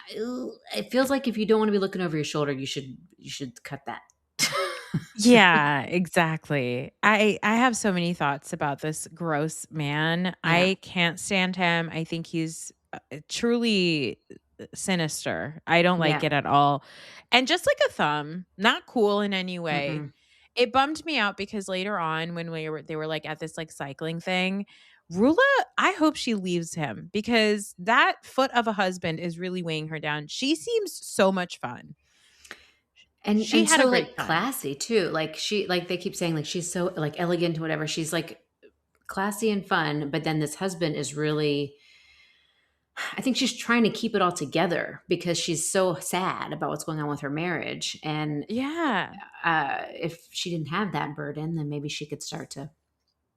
it feels like if you don't want to be looking over your shoulder, you should cut that. Yeah, exactly. I have so many thoughts about this gross man. Yeah. I can't stand him. I think he's truly sinister. I don't like it at all. And just like a thumb, not cool in any way. It bummed me out because later on when they were like at this like cycling thing, Rula, I hope she leaves him because that foot of a husband is really weighing her down. She seems so much fun. And she had so a great like time. classy too. Like they keep saying like she's so like elegant, whatever. She's like classy and fun, but then this husband is really, I think she's trying to keep it all together because she's so sad about what's going on with her marriage. And if she didn't have that burden, then maybe she could start to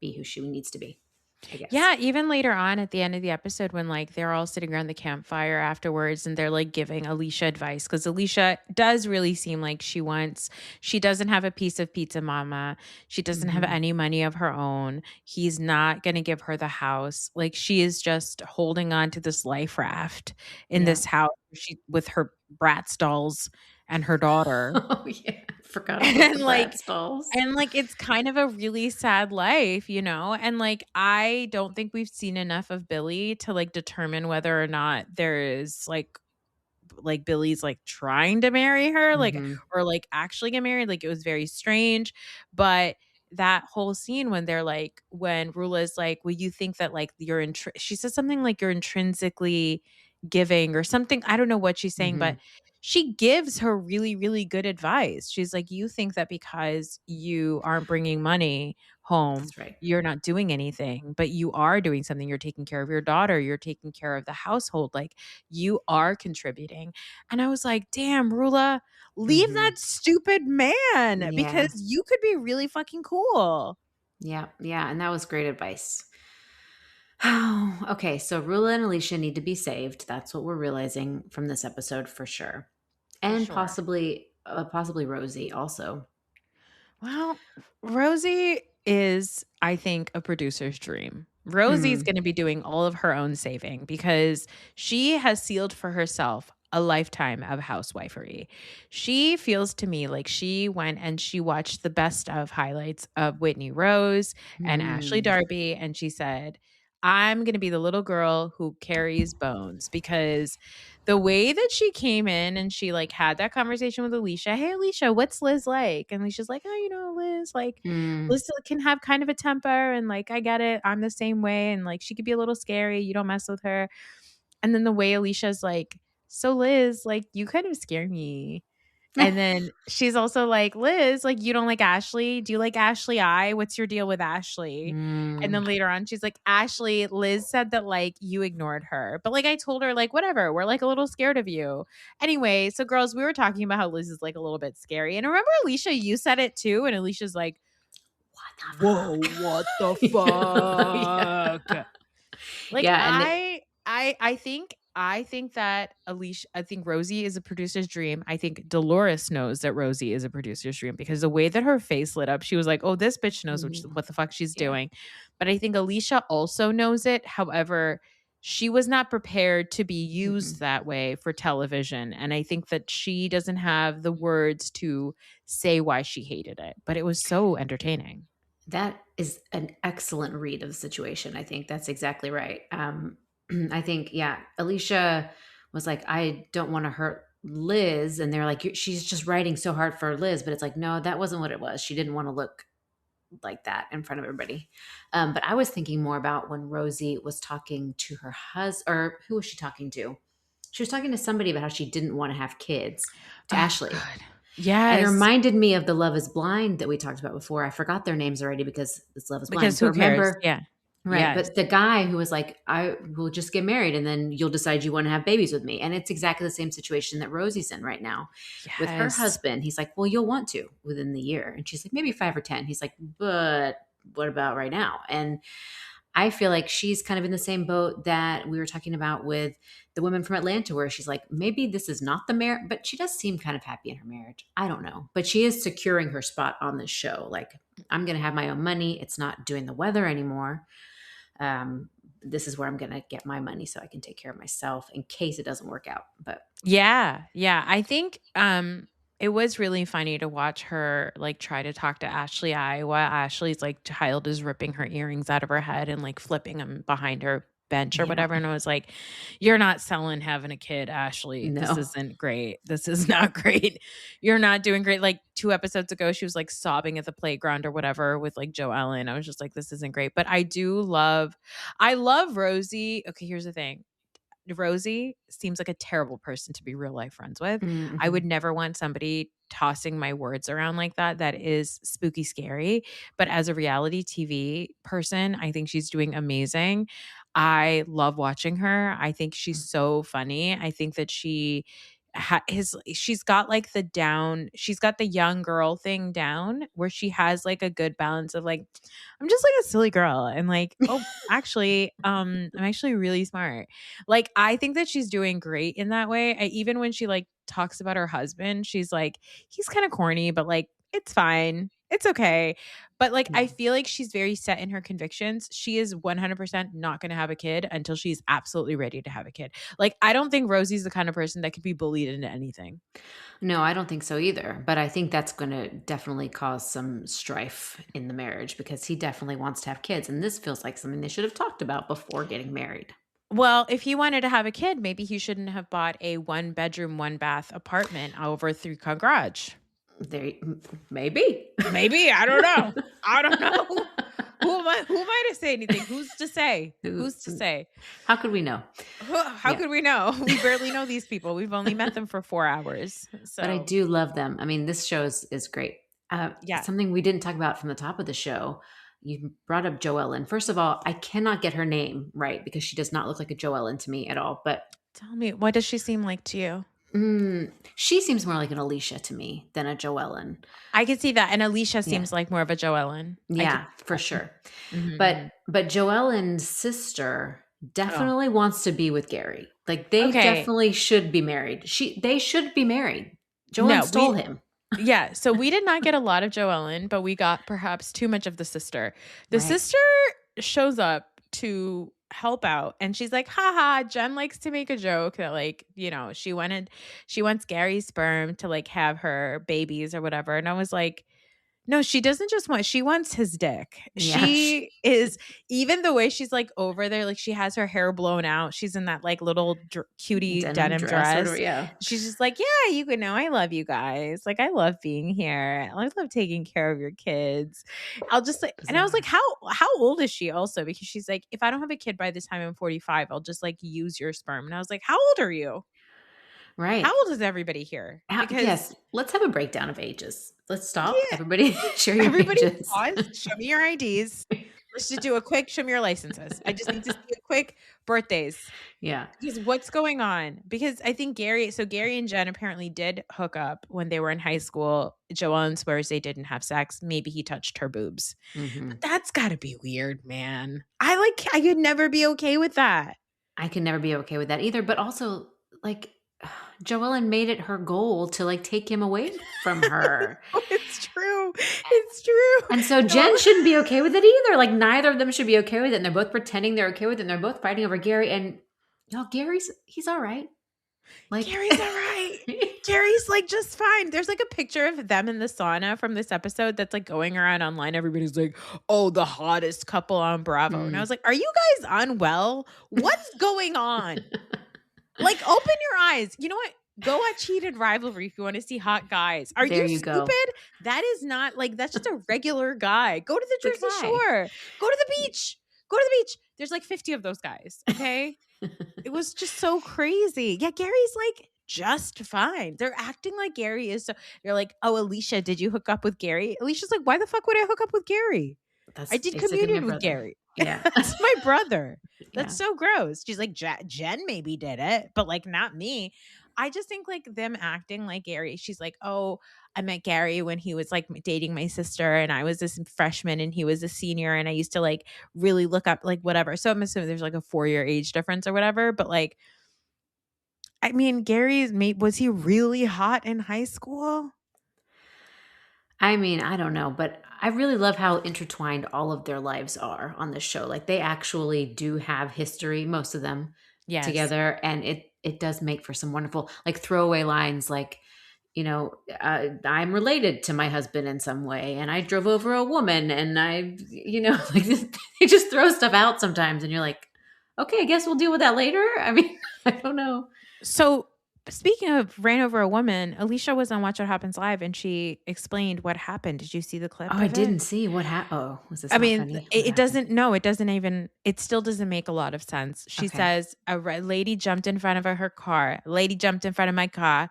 be who she needs to be, I guess. Yeah, even later on at the end of the episode when like they're all sitting around the campfire afterwards and they're like giving Alicia advice because Alicia does really seem like she doesn't have a piece of pizza mama. She doesn't have any money of her own. He's not going to give her the house. Like she is just holding on to this life raft in this house with her Bratz dolls and her daughter. Oh yeah, I forgot about the Bratz dolls. And like it's kind of a really sad life, and like I don't think we've seen enough of Billy to like determine whether or not there is like Billy's like trying to marry her or like actually get married. Like it was very strange, but that whole scene when they're like when Rula's like, well, you think that like she says something like you're intrinsically giving or something. I don't know what she's saying, but she gives her really, really good advice. She's like, "You think that because you aren't bringing money home, That's right. you're not doing anything, but you are doing something. You're taking care of your daughter, you're taking care of the household, like, you are contributing." And I was like, "Damn, Rula, leave that Mhm. stupid man because Yeah. you could be really fucking cool." Yeah. Yeah, and that was great advice. Oh, okay. So Rula and Alicia need to be saved. That's what we're realizing from this episode for sure. For And sure. possibly Rosie also. Well, Rosie is, I think, a producer's dream. Rosie's Mm. going to be doing all of her own saving because she has sealed for herself a lifetime of housewifery. She feels to me like she went and she watched the best of highlights of Whitney Rose and Ashley Mm. Darby, and she said, "I'm going to be the little girl who carries bones," because the way that she came in and she, like, had that conversation with Alicia, "Hey, Alicia, what's Liz like?" And Alicia's like, "Oh, Liz, like, Mm. Liz can have kind of a temper, and, like, I get it. I'm the same way, and, like, she could be a little scary. You don't mess with her." And then the way Alicia's like, "So, Liz, like, you kind of scare me." And then she's also like, "Liz, like, you don't like Ashley? Do you like Ashley I? What's your deal with Ashley?" And Mm. then later on, she's like, "Ashley, Liz said that, like, you ignored her. But, like, I told her, like, whatever. We're, like, a little scared of you." Anyway, so girls, we were talking about how Liz is, like, a little bit scary. And remember, Alicia, you said it too. And Alicia's like, "Whoa, What what the the fuck? Yeah. fuck?" Like, Yeah, and it I think that Alicia I think Rosie is a producer's dream. I think Dolores knows that Rosie is a producer's dream because the way that her face lit up, she was like, "Oh, this bitch knows Mhm. what the fuck she's Yeah. doing." But I think Alicia also knows it. However, she was not prepared to be used Mm-mm. that way for television, and I think that she doesn't have the words to say why she hated it, but it was so entertaining. That is an excellent read of the situation. I think that's exactly right. I think, yeah, Alicia was like, I don't want to hurt Liz. And they're like, she's just writing so hard for Liz. But it's like, no, that wasn't what it was. She didn't want to look like that in front of everybody. But I was thinking more about when Rosie was talking to her husband, or who was she talking to? She was talking to somebody about how she didn't want to have kids, to Oh Ashley. god. And it Yes. reminded me of the Love is Blind that we talked about before. I forgot their names already because it's Love is Because Blind. But who cares? remember, Yeah. right. Yes. But the guy who was like, I will just get married and then you'll decide you want to have babies with me. And it's exactly the same situation that Rosie's in right now with her Yes. husband. He's like, well, you'll want to within the year. And she's like, maybe 5 or 10. He's like, but what about right now? And I feel like she's kind of in the same boat that we were talking about with the woman from Atlanta, where she's like, maybe this is not the marriage, but she does seem kind of happy in her marriage. I don't know. But she is securing her spot on this show. Like, I'm going to have my own money. It's not doing the weather anymore. Um, this is where I'm going to get my money so I can take care of myself in case it doesn't work out. But Yeah, yeah. I think, it was really funny to watch her, like, try to talk to Ashley I while Ashley's, like, child is ripping her earrings out of her head and, like, flipping them behind her bench or yeah, whatever, and I was like, "You're not selling having a kid, Ashley. This no. isn't great. This is not great. You're not doing great." Like, 2 episodes ago, she was, like, sobbing at the playground or whatever with, like, Joe Ellen. I was just like, "This isn't great." But I love Rosie. Okay, here's the thing. Rosie seems like a terrible person to be real life friends with. I Mm-hmm. would never want somebody tossing my words around like that. That is spooky scary. But as a reality TV person, I think she's doing amazing. I love watching her. I think she's so funny. I think that she's got like she's got the young girl thing down where she has like a good balance of like, I'm just like a silly girl and like, oh, actually, I'm actually really smart. Like, I think that she's doing great in that way. Even when she, like, talks about her husband, she's like, "He's kinda corny, but, like, it's fine. It's okay." But, like, I Yeah. feel like she's very set in her convictions. She is 100% not gonna have a kid until she's absolutely ready to have a kid. Like, I don't think Rosie's the kind of person that could be bullied into anything. No, I don't think so either. But I think that's going to definitely cause some strife in the marriage because he definitely wants to have kids. And this feels like something they should have talked about before getting married. Well, if he wanted to have a kid, maybe he shouldn't have bought a one-bedroom, one-bath apartment over a three-car garage. There, maybe. Maybe, I don't know. I don't know. Who am I to say anything? Who's to say? Who- Who's to say? How could we know? How Yeah. could we know? We barely know these people. We've only met them for 4 hours. But I So, do love them. I mean, this show is great. yeah. Something we didn't talk about from the top of the show. You brought up Joellen. First of all, I cannot get her name right because she does not look like a Joellen to me at all. But Tell me, what does she seem like to you? she seems more like an Alicia to me than a Joellen. I can see that. And Alicia Yeah. seems like more of a Joellen. Yeah, for sure. Mhm, But Joellen's sister definitely wants to be with Gary. Like they Okay. definitely should be married. They should be married. Joellen stole him. Yeah, so we did not get a lot of Joellen, but we got perhaps too much of the sister. The Right. sister shows up to help out, and she's like, haha, Jen likes to make a joke that, like, you know, she wants Gary's sperm to, like, have her babies or whatever. And I was like, no, she doesn't just want, she wants his dick. Yeah. She is, even the way she's like over there, like she has her hair blown out. She's in that like little cutie denim dress. Whatever, yeah. She's just like, yeah, you can know, I love you guys. Like, I love being here. I love taking care of your kids. I'll just like, and I was like, how old is she also? Because she's like, if I don't have a kid by the time I'm 45, I'll just like use your sperm. And I was like, how old are you? Right. How old is everybody here? Because yes, let's have a breakdown of ages. Let's stop. Yeah. Everybody share your ages. Pause, show me your IDs. Let's just do a quick show me your licenses. I just need to see a quick birthdays. Yeah. Because what's going on? Because I think Gary and Jen apparently did hook up when they were in high school. Joellen swears they didn't have sex. Maybe he touched her boobs. But that's gotta be weird, man. I could never be okay with that. I could never be okay with that either. But also, like, Joellen made it her goal to like take him away from her. It's true. It's true. And so Jen shouldn't be okay with it either. Like neither of them should be okay with it. And they're both pretending they're okay with it. And they're both fighting over Gary. And he's all right. Like Gary's all right. Gary's like just fine. There's like a picture of them in the sauna from this episode that's like going around online. Everybody's like, oh, the hottest couple on Bravo. And I was like, are you guys unwell? What's going on? Like, open your eyes. You know what? Go watch Heated Rivalry if you want to see hot guys. Are you stupid? Go. That is not like, that's just a regular guy. Go to the Jersey Shore. Go to the beach. There's like 50 of those guys. Okay. It was just so crazy. Yeah. Gary's like just fine. They're acting like Gary is. They're like, oh, Alicia, did you hook up with Gary? Alicia's like, why the fuck would I hook up with Gary? I did communion with Gary. Yeah. That's my brother. That's so gross. She's like, Jen maybe did it, but like not me. I just think like them acting like Gary. She's like, oh, I met Gary when he was like dating my sister and I was this freshman and he was a senior and I used to like really look up like whatever. So I'm assuming there's like a 4-year age difference or whatever. But like, I mean, was he really hot in high school? I mean, I don't know, but I really love how intertwined all of their lives are on this show. Like they actually do have history, most of them together. And it does make for some wonderful, like throwaway lines like, you know, I'm related to my husband in some way and I drove over a woman and I, you know, like they just throw stuff out sometimes and you're like, okay, I guess we'll deal with that later. I mean, I don't know. So speaking of ran over a woman, Alicia was on Watch What Happens Live and she explained what happened. Did you see the clip? Oh, I didn't see what happened. Oh, was this? I mean, it doesn't. No, it doesn't even. It still doesn't make a lot of sense. She says a lady jumped in front of her car. Lady jumped in front of my car.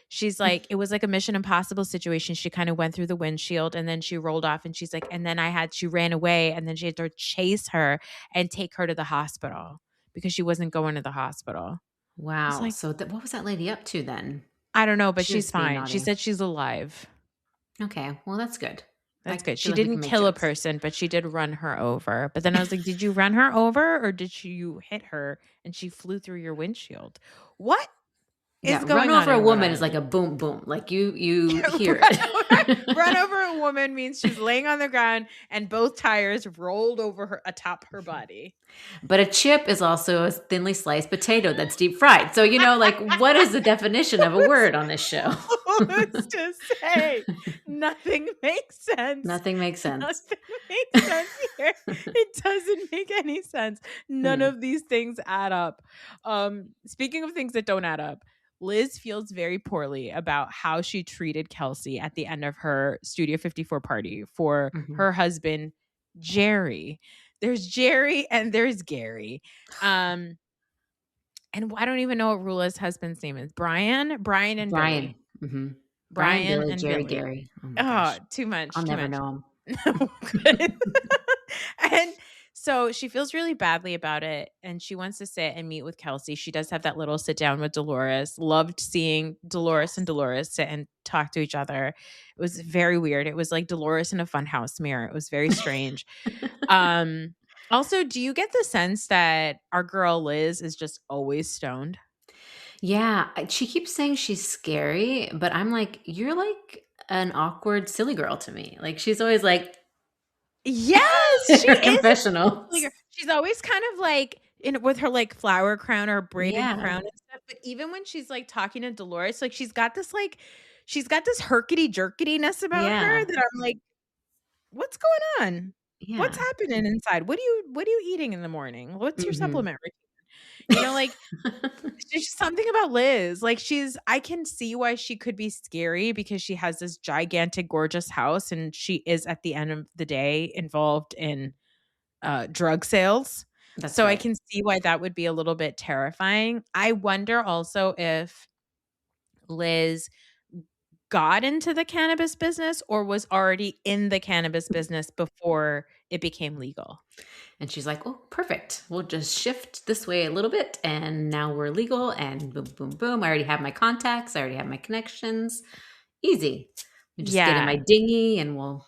She's like, it was like a Mission Impossible situation. She kind of went through the windshield and then she rolled off. And she's like, and then she ran away and then she had to chase her and take her to the hospital because she wasn't going to the hospital. Wow. Like, so what was that lady up to then? I don't know, but she's fine. She said she's alive. Okay. Well, that's good. That's good. She didn't kill a person, but she did run her over. But then I was like, did you run her over or did you hit her and she flew through your windshield? What is going on? Run over a woman is like a boom, boom. Like you hear it. Run over a woman means she's laying on the ground and both tires rolled over her atop her body. But a chip is also a thinly sliced potato that's deep fried. So, you know, like what is the definition of a word on this show? Who's to say? Nothing makes sense. Nothing makes sense. Nothing makes sense here. It doesn't make any sense. None of these things add up. Speaking of things that don't add up, Liz feels very poorly about how she treated Kelsey at the end of her Studio 54 party for her husband Jerry. There's Jerry and there's Gary. Um, and I don't even know what Rula's husband's name is. Brian and Brian. Billy. Mhm. Brian, Brian Billy, and Jerry, Billy. Gary. Oh my Oh, gosh. too I'll much, too never much. know him. No, good. And so she feels really badly about it, and she wants to sit and meet with Kelsey. She does have that little sit down with Dolores. Loved seeing Dolores and Yes. Dolores sit and talk to each other. It was very weird. It was like Dolores in a funhouse mirror. It was very strange. Um, Also, do you get the sense that our girl Liz is just always stoned? Yeah, she keeps saying she's scary, but I'm like, "You're like an awkward silly girl to me." Like, she's always like Yes, in she her is a silly girl. confessionals. She's always kind of like in with her like flower crown or braided Yeah, crown and stuff. But even when she's like talking to Dolores, like she's got this herkity jerkityness about her yeah, that I'm like, what's going on? What's yeah. happening inside? What are you eating in the morning? What's your Mhm. supplement routine? Like there's something about Liz. Like I can see why she could be scary because she has this gigantic, gorgeous house and she is at the end of the day involved in drug sales. That's So I right. can see why that would be a little bit terrifying. I wonder also if Liz got into the cannabis business or was already in the cannabis business before it became legal. And she's like, "Oh, perfect. We'll just shift this way a little bit, and now we're legal, and boom, boom, boom. I already have my contacts. I already have my connections. Easy. We just get in my Yeah. dinghy, and we'll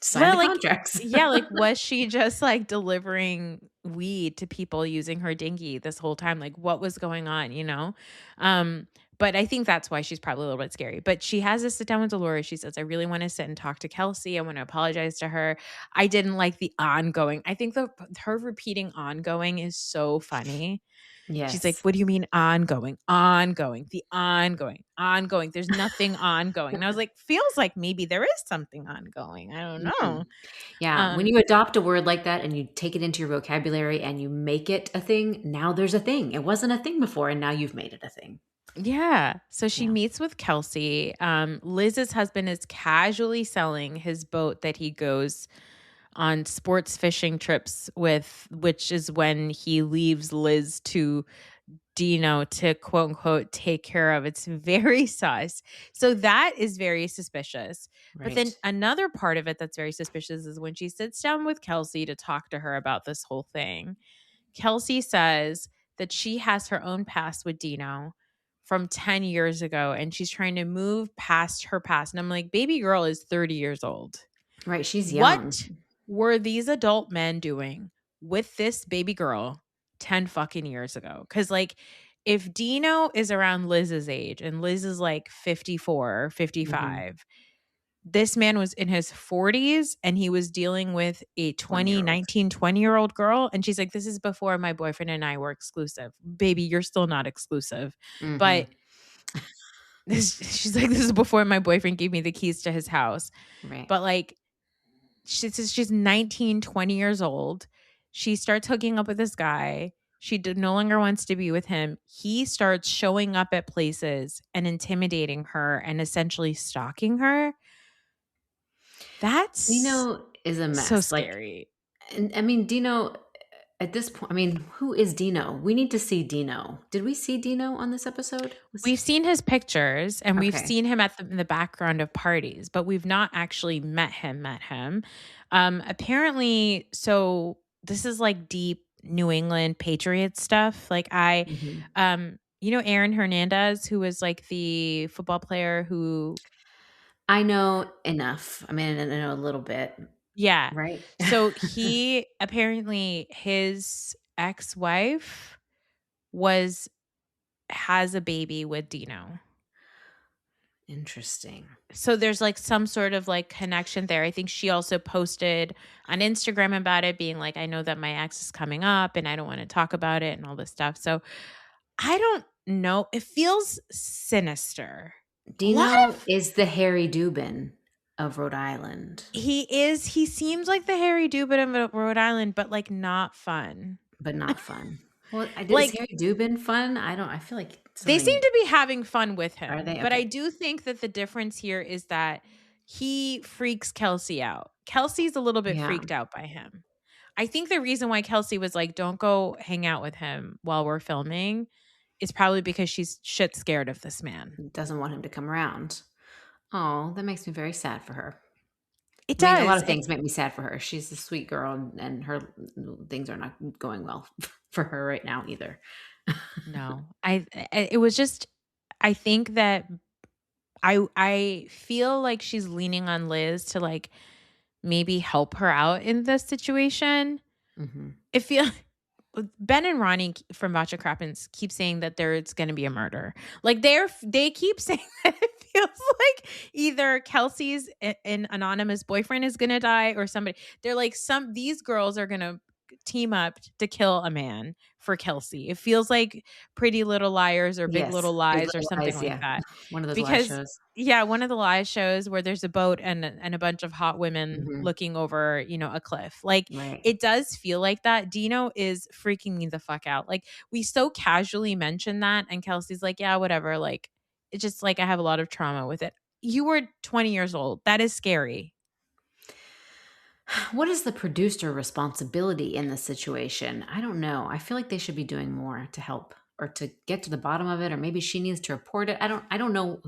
sign Well, the like, contracts." yeah, like, was she just, like, delivering weed to people using her dinghy this whole time? Like, what was going on, you know? Um, but I think that's why she's probably a little bit scary. But she has a sit down with Dolores. She says, I really want to sit and talk to Kelsey. I want to apologize to her. I didn't like the ongoing. I think her repeating ongoing is so funny. She's like, Yes. "What do you mean ongoing? Ongoing, the ongoing, ongoing. There's nothing ongoing." And I was like, "Feels like maybe there is something ongoing. I don't know." Mhm. Yeah, when Um, you adopt a word like that and you take it into your vocabulary and you make it a thing, now there's a thing. It wasn't a thing before, and now you've made it a thing. yeah. So she Yeah. meets with Kelsey. Liz's husband is casually selling his boat that he goes on sports fishing trips with, which is when he leaves Liz to Dino to quote unquote take care of. It's very sus. So that is very suspicious. But then Right. another part of it that's very suspicious is when she sits down with Kelsey to talk to her about this whole thing. Kelsey says that she has her own past with Dino from 10 years ago and she's trying to move past her past. And I'm like, baby girl is 30 years old. Right, she's What young. were these adult men doing with this baby girl 10 fucking years ago? Because, like, if Dino is around Liz's age and Liz is like 54 or Mhm. 55, this man was in his 40s and he was dealing with a 20-year-old. 20 year old girl. And she's like, this is before my boyfriend and I were exclusive. Baby, you're still not exclusive. Mhm. But she's like, this is before my boyfriend gave me the keys to his house. Right. But like, she says she's 19, 20 years old. She starts hooking up with this guy. She no longer wants to be with him. He starts showing up at places and intimidating her and essentially stalking her. That's Dino is a so mess, like scary. and I mean, Dino at this point, I mean, who is Dino? We need to see Dino. Did we see Dino on this episode? Was We've seen his pictures and we've okay. seen him in the background of parties, but we've not actually met him. Apparently, so this is like deep New England Patriot stuff. Mhm. Aaron Hernandez, who was like the football player who, I know enough. I mean, I know a little bit, yeah. right? So he apparently his ex-wife was has a baby with Dino. Interesting. So there's like some sort of like connection there. I think she also posted on Instagram about it, being like, I know that my ex is coming up and I don't want to talk about it and all this stuff. So I don't know. It feels sinister. A lot Dino of is the Harry Dubin of Rhode Island, he seems like the Harry Dubin of Rhode Island, but like not fun. but not fun. Well, is Like Harry Dubin fun? I feel like they seem something to be having fun with are him, they? but I Okay. do think that the difference here is that he freaks Kelsey out. Kelsey's a little bit Yeah, freaked out by him. I think the reason why Kelsey was like, "Don't go hang out with him while we're filming," is probably because she's shit scared of this man. doesn't want him to come around. Oh, that makes me very sad for her. It I mean, a lot does. of things make me sad for her. She's a sweet girl, and her things are not going well for her right now either. No. It was just I think that I feel like she's leaning on Liz to like maybe help her out in this situation. Mhm. I feel Ben and Ronnie from Batcha Crappens keep saying that there's going to be a murder. Like they keep saying that it feels like either Kelsey's an anonymous boyfriend is going to die or somebody. They're like these girls are going to team up to kill a man for Kelsey. It feels like Pretty Little Liars or Big Yes, Little Big Lies or Little something Lies, like yeah. that. One of those live Because shows. yeah, one of the live shows where there's a boat and a bunch of hot women Mhm. looking over, a cliff. Like Right. it does feel like that. Dino is freaking me the fuck out. Like we so casually mentioned that and Kelsey's like, "Yeah, whatever." Like it's just like I have a lot of trauma with it. You were 20 years old. That is scary. What is the producer responsibility in this situation? I don't know. I feel like they should be doing more to help or to get to the bottom of it, or maybe she needs to report it. I don't know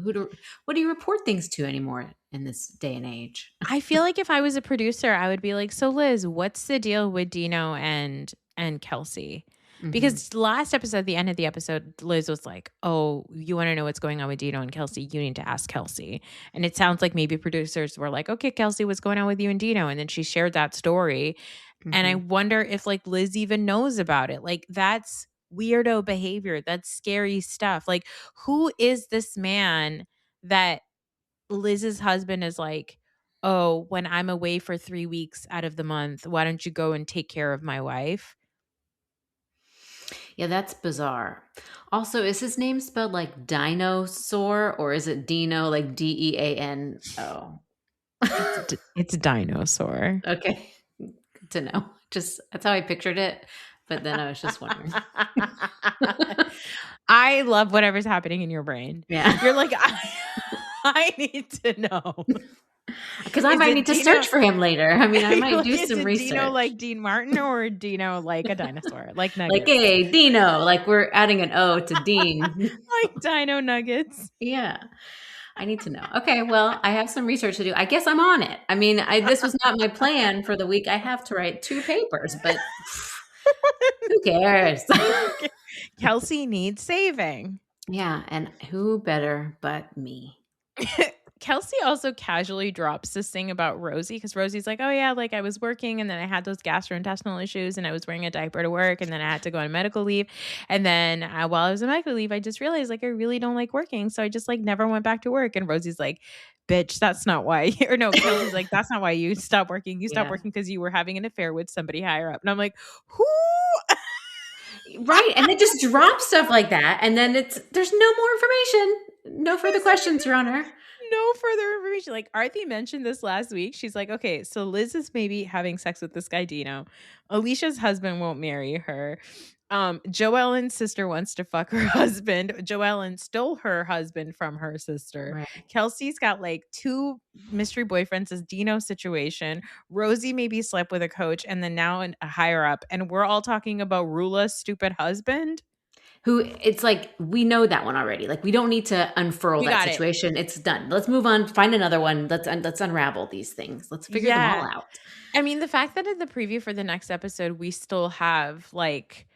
what do you report things to anymore in this day and age? I feel like if I was a producer, I would be like, "So Liz, what's the deal with Dino and Kelsey?" Mhm. Because last episode, the end of the episode, Liz was like, "Oh, you want to know what's going on with Dino and Kelsey? You need to ask Kelsey." And it sounds like maybe producers were like, "Okay, Kelsey, what's going on with you and Dino?" And then she shared that story, and I Mhm. wonder if like Liz even knows about it. Like that's weirdo behavior. That's scary stuff. Like who is this man that Liz's husband is like, "Oh, when I'm away for 3 weeks out of the month, why don't you go and take care of my wife?" Yeah, that's bizarre. Also, is his name spelled like dinosaur or is it Dino like Deano? It's dinosaur. Okay. Good to know. Just that's how I pictured it, but then I was just wondering. I love whatever's happening in your brain. Yeah. You're like, I need to know. Because I Is might it need to Dino? search for him later. I mean, I You're might like, do is some it Dino research. like Dean Martin or Dino like a dinosaur, like Like, Nuggets, hey, Dino, like we're adding an O to Dean. like Dino Nuggets? Yeah. I need to know. Okay, well, I have some research to do. I guess I'm on it. I mean, this was not my plan for the week. I have to write 2 papers, but who cares? Kelsey needs saving. Yeah, and who better but me? Kelsey also casually drops this thing about Rosie because Rosie's like, "Oh yeah, like I was working and then I had those gastrointestinal issues and I was wearing a diaper to work and then I had to go on medical leave and then while I was on medical leave, I just realized like I really don't like working, so I just like never went back to work." And Rosie's like, "Bitch, that's not why." Or no, Kelsey's like, "That's not why you stopped working. You stopped Yeah. working because you were having an affair with somebody higher up." And I'm like, "Who?" Right, and they just drop stuff like that, and then there's no more information. No further questions, Your Honor. No further information. Like Arthi mentioned this last week. She's like, "Okay, so Liz is maybe having sex with this guy Dino. Alicia's husband won't marry her. Joellen's sister wants to fuck her husband. Joellen stole her husband from her sister. Right. Kelsey's got like 2 mystery boyfriends, this Dino situation. Rosie maybe slept with a coach and then now a higher up. And we're all talking about Rula's stupid husband. Who it's like, we know that one already. Like, we don't need to unfurl We that got it. situation. It's done. Let's move on, find another one. Let's unravel these things. Let's figure them all Yeah. out. I mean, the fact that in the preview for the next episode, we still have like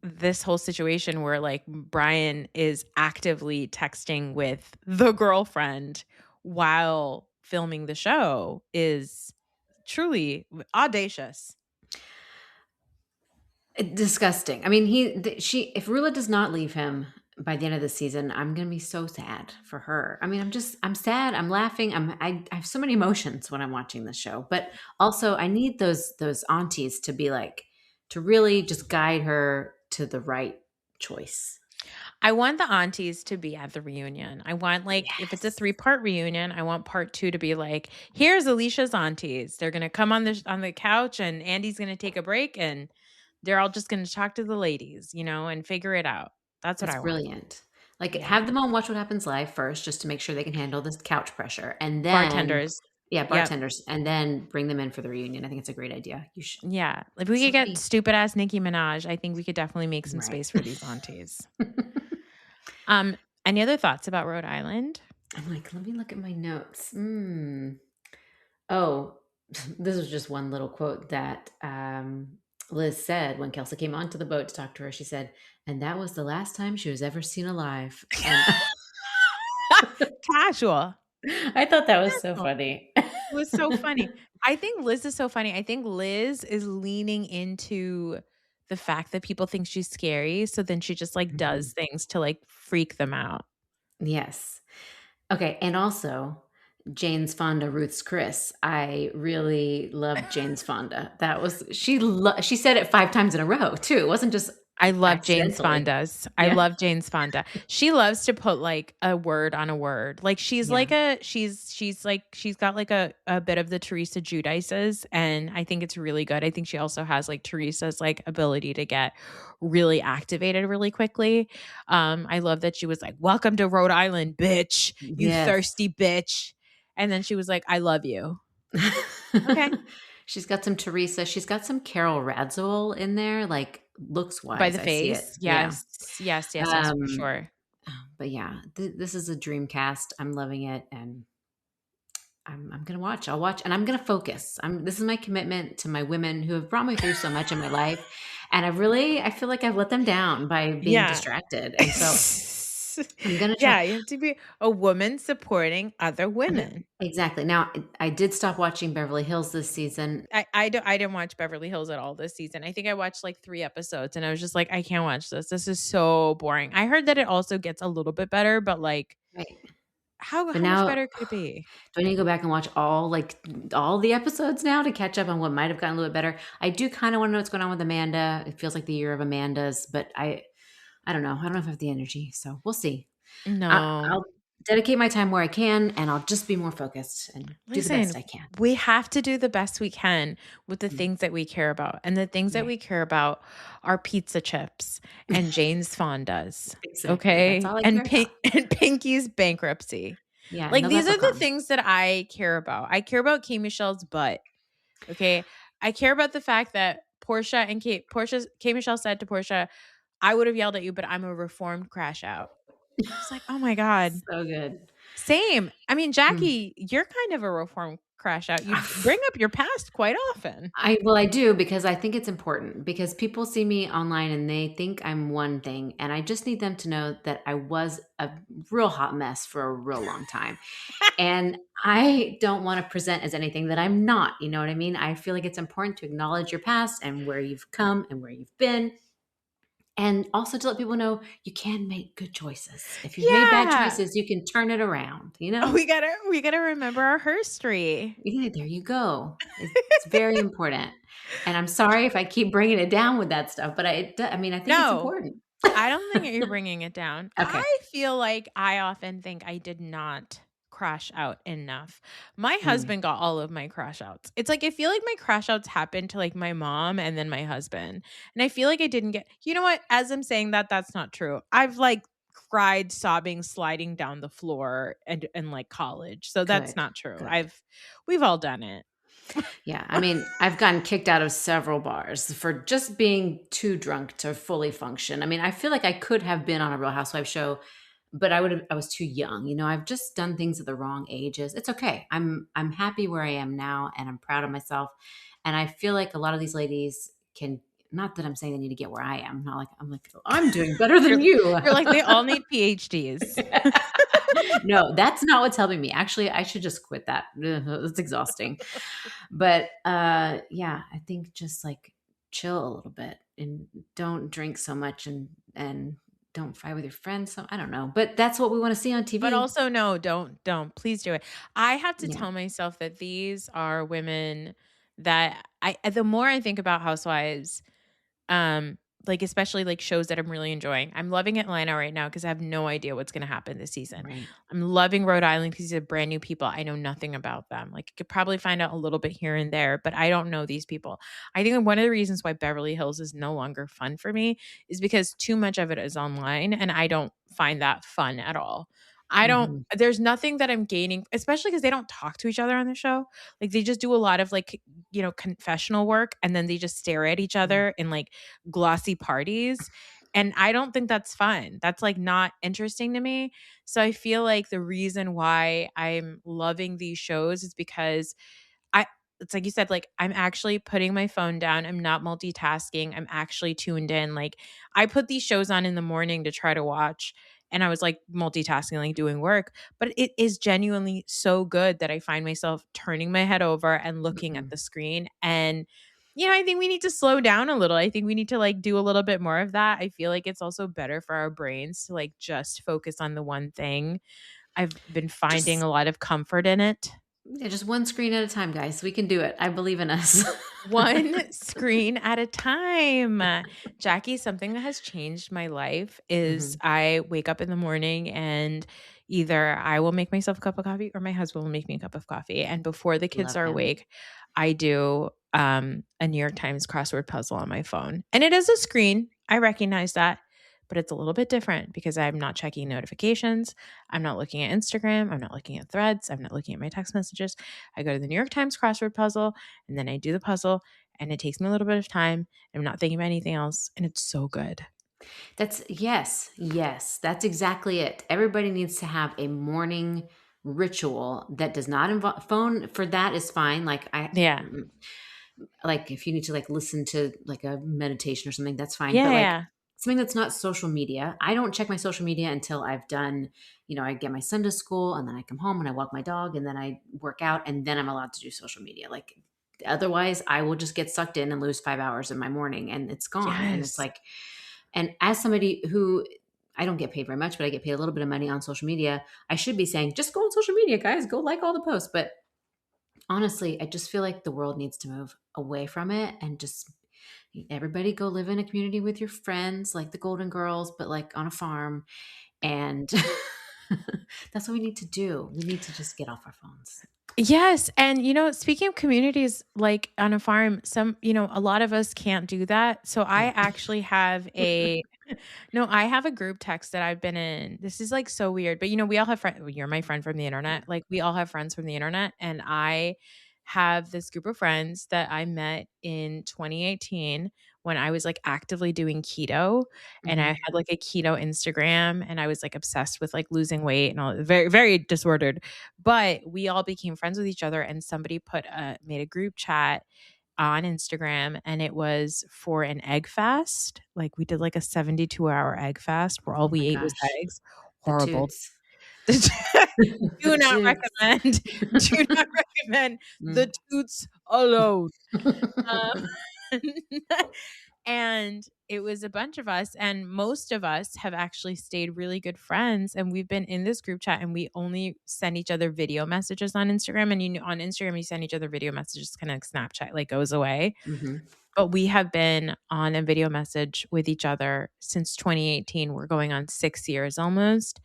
this whole situation where like Brian is actively texting with the girlfriend while filming the show is truly audacious. Disgusting. I mean, if Rula does not leave him by the end of the season, I'm gonna be so sad for her. I mean, I'm sad. I'm laughing. I have so many emotions when I'm watching the show, but also I need those aunties to be like to really just guide her to the right choice. I want the aunties to be at the reunion. I want like if it's a Yes, 3-part reunion, I want part 2 to be like, here's Alicia's aunties. They're gonna come on the couch and Andy's gonna take a break and they're all just gonna talk to the ladies, and figure it out. That's what that's I want. brilliant. Like, Yeah. have them on Watch What Happens Live first, just to make sure they can handle this couch pressure, and then Bartenders. Yeah, Yep. bartenders, and then bring them in for the reunion. I think it's a great idea. You should Yeah. If we so could get funny. stupid ass Nicki Minaj, I think we could definitely make some Right. space for these aunties. Um, any other thoughts about Rhode Island? I'm like, let me look at my notes. Oh, this was just one little quote that Liz said when Kelsey came onto the boat to talk to her. She said, and that was the last time she was ever seen alive. And Casual. I thought that was so Casual. funny. It was so funny. I think Liz is so funny. I think Liz is leaning into the fact that people think she's scary, so then she just, like, does Mhm. things to, like, freak them out. Yes. Okay, and also Jane's Fonda, Ruth's Chris. I really loved Jane's Fonda. That was she said it 5 times in a row too. It wasn't just I love Jane accidentally. Fonda's. I Yeah. love Jane Fonda. She loves to put, like, a word on a word. Like, she's Yeah. like a she's like she's got, like, a bit of the Teresa Giudices, and I think it's really good. I think she also has, like, Teresa's, like, ability to get really activated really quickly. I love that she was like, "Welcome to Rhode Island, bitch, you Yes. thirsty bitch." And then she was like, "I love you." Okay. She's got some Teresa. She's got some Carol Radzol in there, like, By looks-wise, the I see it. face. Yeah. Yes. Yes, yes, yes, for Um, sure. but yeah, this is a dream cast. I'm loving it, and I'm gonna watch. I'll watch, and I'm gonna focus. This is my commitment to my women who have brought me through so much in my life, and I feel like I've let them down by being Yeah. distracted, and so I'm gonna try. Yeah, you have to be a woman supporting other women. Exactly. Now, I did stop watching Beverly Hills this season. I didn't watch Beverly Hills at all this season. I think I watched, like, 3 episodes, and I was just like, "I can't watch this. This is so boring." I heard that it also gets a little bit better, but, like, Right. But how much now, better could it be? do I need to go back and watch all the episodes now to catch up on what might have gotten a little bit better? I do kind of want to know what's going on with Amanda. It feels like the year of Amanda's, but I don't know. I don't know if I have the energy, so we'll see. No. I'll dedicate my time where I can, and I'll just be more focused and do the best Listen, I can. we have to do the best we can with the Mm, things that we care about, and the things that right. we care about are pizza chips and Jane's Fondas, Exactly. That's okay? all I And care about. and Pinky's bankruptcy. Yeah, and Like, the these are the leprechaun. things that I care about. I care about K. Michelle's butt, okay? I care about the fact that K. Michelle said to Portia, "I would have yelled at you, but I'm a reformed crash out." I was like, "Oh my god." So good. Same. I mean, Mm. Jackie, you're kind of a reformed crash out. You bring up your past quite often. I do because I think it's important because people see me online and they think I'm one thing, and I just need them to know that I was a real hot mess for a real long time. And I don't want to present as anything that I'm not. You know what I mean? I feel like it's important to acknowledge your past and where you've come and where you've been. And also to let people know you can make good choices. If you've made bad Yeah. choices, you can turn it around, you know? We gotta remember our history. Yeah, there you go. It's very important. And I'm sorry if I keep bringing it down with that stuff, but I mean, I think it's No, important. I don't think you're bringing it down. Okay. I feel like I often think I did not crash out enough. My Mm, husband got all of my crash outs. It's like I feel like my crash outs happened to, like, my mom and then my husband. And I feel like I didn't get. You know what? As I'm saying that, that's not true. I've, like, cried sobbing sliding down the floor and in, like, college. So that's good. not true. Good. We've all done it. Yeah, I mean, I've gotten kicked out of several bars for just being too drunk to fully function. I mean, I feel like I could have been on a Real Housewives show, but I was too young. You know, I've just done things at the wrong ages. It's okay. I'm happy where I am now and I'm proud of myself. And I feel like a lot of these ladies can not that I'm saying they need to get where I am. Not like I'm like, "Oh, I'm doing better You're than you." you're like, "They all need PhDs." No, that's not what's helping me. Actually, I should just quit that. Ugh, it's exhausting. But yeah, I think just like chill a little bit and don't drink so much and don't fight with your friends. So I don't know. But that's what we want to see on But TV. also, no, don't. Please do it. I have to Yeah. tell myself that these are women that the more I think about Housewives, um, like, especially, like, shows that I'm really enjoying. I'm loving Atlanta right now because I have no idea what's gonna happen this season. Right. I'm loving Rhode Island because these are brand new people. I know nothing about them. Like, I could probably find out a little bit here and there, but I don't know these people. I think one of the reasons why Beverly Hills is no longer fun for me is because too much of it is online, and I don't find that fun at all. I don't Mhm. there's nothing that I'm gaining, especially because they don't talk to each other on the show. Like, they just do a lot of, like, confessional work, and then they just stare at each Mm, other in, like, glossy parties, and I don't think that's fun. That's, like, not interesting to me. So I feel like the reason why I'm loving these shows is because I it's like you said, like, I'm actually putting my phone down, I'm not multitasking, I'm actually tuned in, like, I put these shows on in the morning to try to watch, and I was, like, multitasking, like, doing work, but it is genuinely so good that I find myself turning my head over and looking at mhm. the screen, and, I think we need to slow down a little, I think we need to, like, do a little bit more of that, I feel like it's also better for our brains to, like, just focus on the one thing. I've been finding Just a lot of comfort in it. yeah, just one screen at a time, guys. We can do it. I believe in us. One screen at a time. Jackie, something that has changed my life is Mhm. I wake up in the morning and either I will make myself a cup of coffee or my husband will make me a cup of coffee. And before the kids Love are him. awake, I do a New York Times crossword puzzle on my phone. And it is a screen. I recognize that. But it's a little bit different because I'm not checking notifications. I'm not looking at Instagram. I'm not looking at threads. I'm not looking at my text messages. I go to the New York Times crossword puzzle and then I do the puzzle and it takes me a little bit of time. I'm not thinking about anything else and it's so good. That's yes, yes, that's exactly it. Everybody needs to have a morning ritual that does not involve phone for that is fine. Yeah. Like if you need to like listen to like a meditation or something, that's fine. Yeah, But like yeah. something that's not social media, I don't check my social media until I've done, I get my son to school and then I come home and I walk my dog and then I work out and then I'm allowed to do social media. Like otherwise I will just get sucked in and lose 5 hours of my morning and it's gone. And it's Yes. like, and as somebody who I don't get paid very much, but I get paid a little bit of money on social media, I should be saying, just go on social media, guys, go like all the posts. But honestly, I just feel like the world needs to move away from it and just everybody go live in a community with your friends, like the Golden Girls, but like on a farm. And that's what we need to do. We need to just get off our phones. Yes, and speaking of communities like on a farm, a lot of us can't do that. So I Yeah. actually have a no, I have a group text that I've been in. This is like so weird, but we all have friends. You're my friend from the internet. Like we all have friends from the internet, and I have this group of friends that I met in 2018 when I was like actively doing keto, and I Hmm. had like a keto Instagram, and I was like obsessed with like losing weight and all very very disordered. But we all became friends with each other, and somebody made a group chat on Instagram and it was for an egg fast. Like we did like a 72-hour egg fast where all Oh my we ate was gosh. eggs. The Horrible. toots. Do The not toots. recommend. Do not recommend the Mm. toots alone. Um, and it was a bunch of us, and most of us have actually stayed really good friends. And we've been in this group chat, and we only send each other video messages on Instagram. And on Instagram, you send each other video messages, kind of like Snapchat, like goes away. Mhm. But we have been on a video message with each other since 2018. We're going on 6 years almost.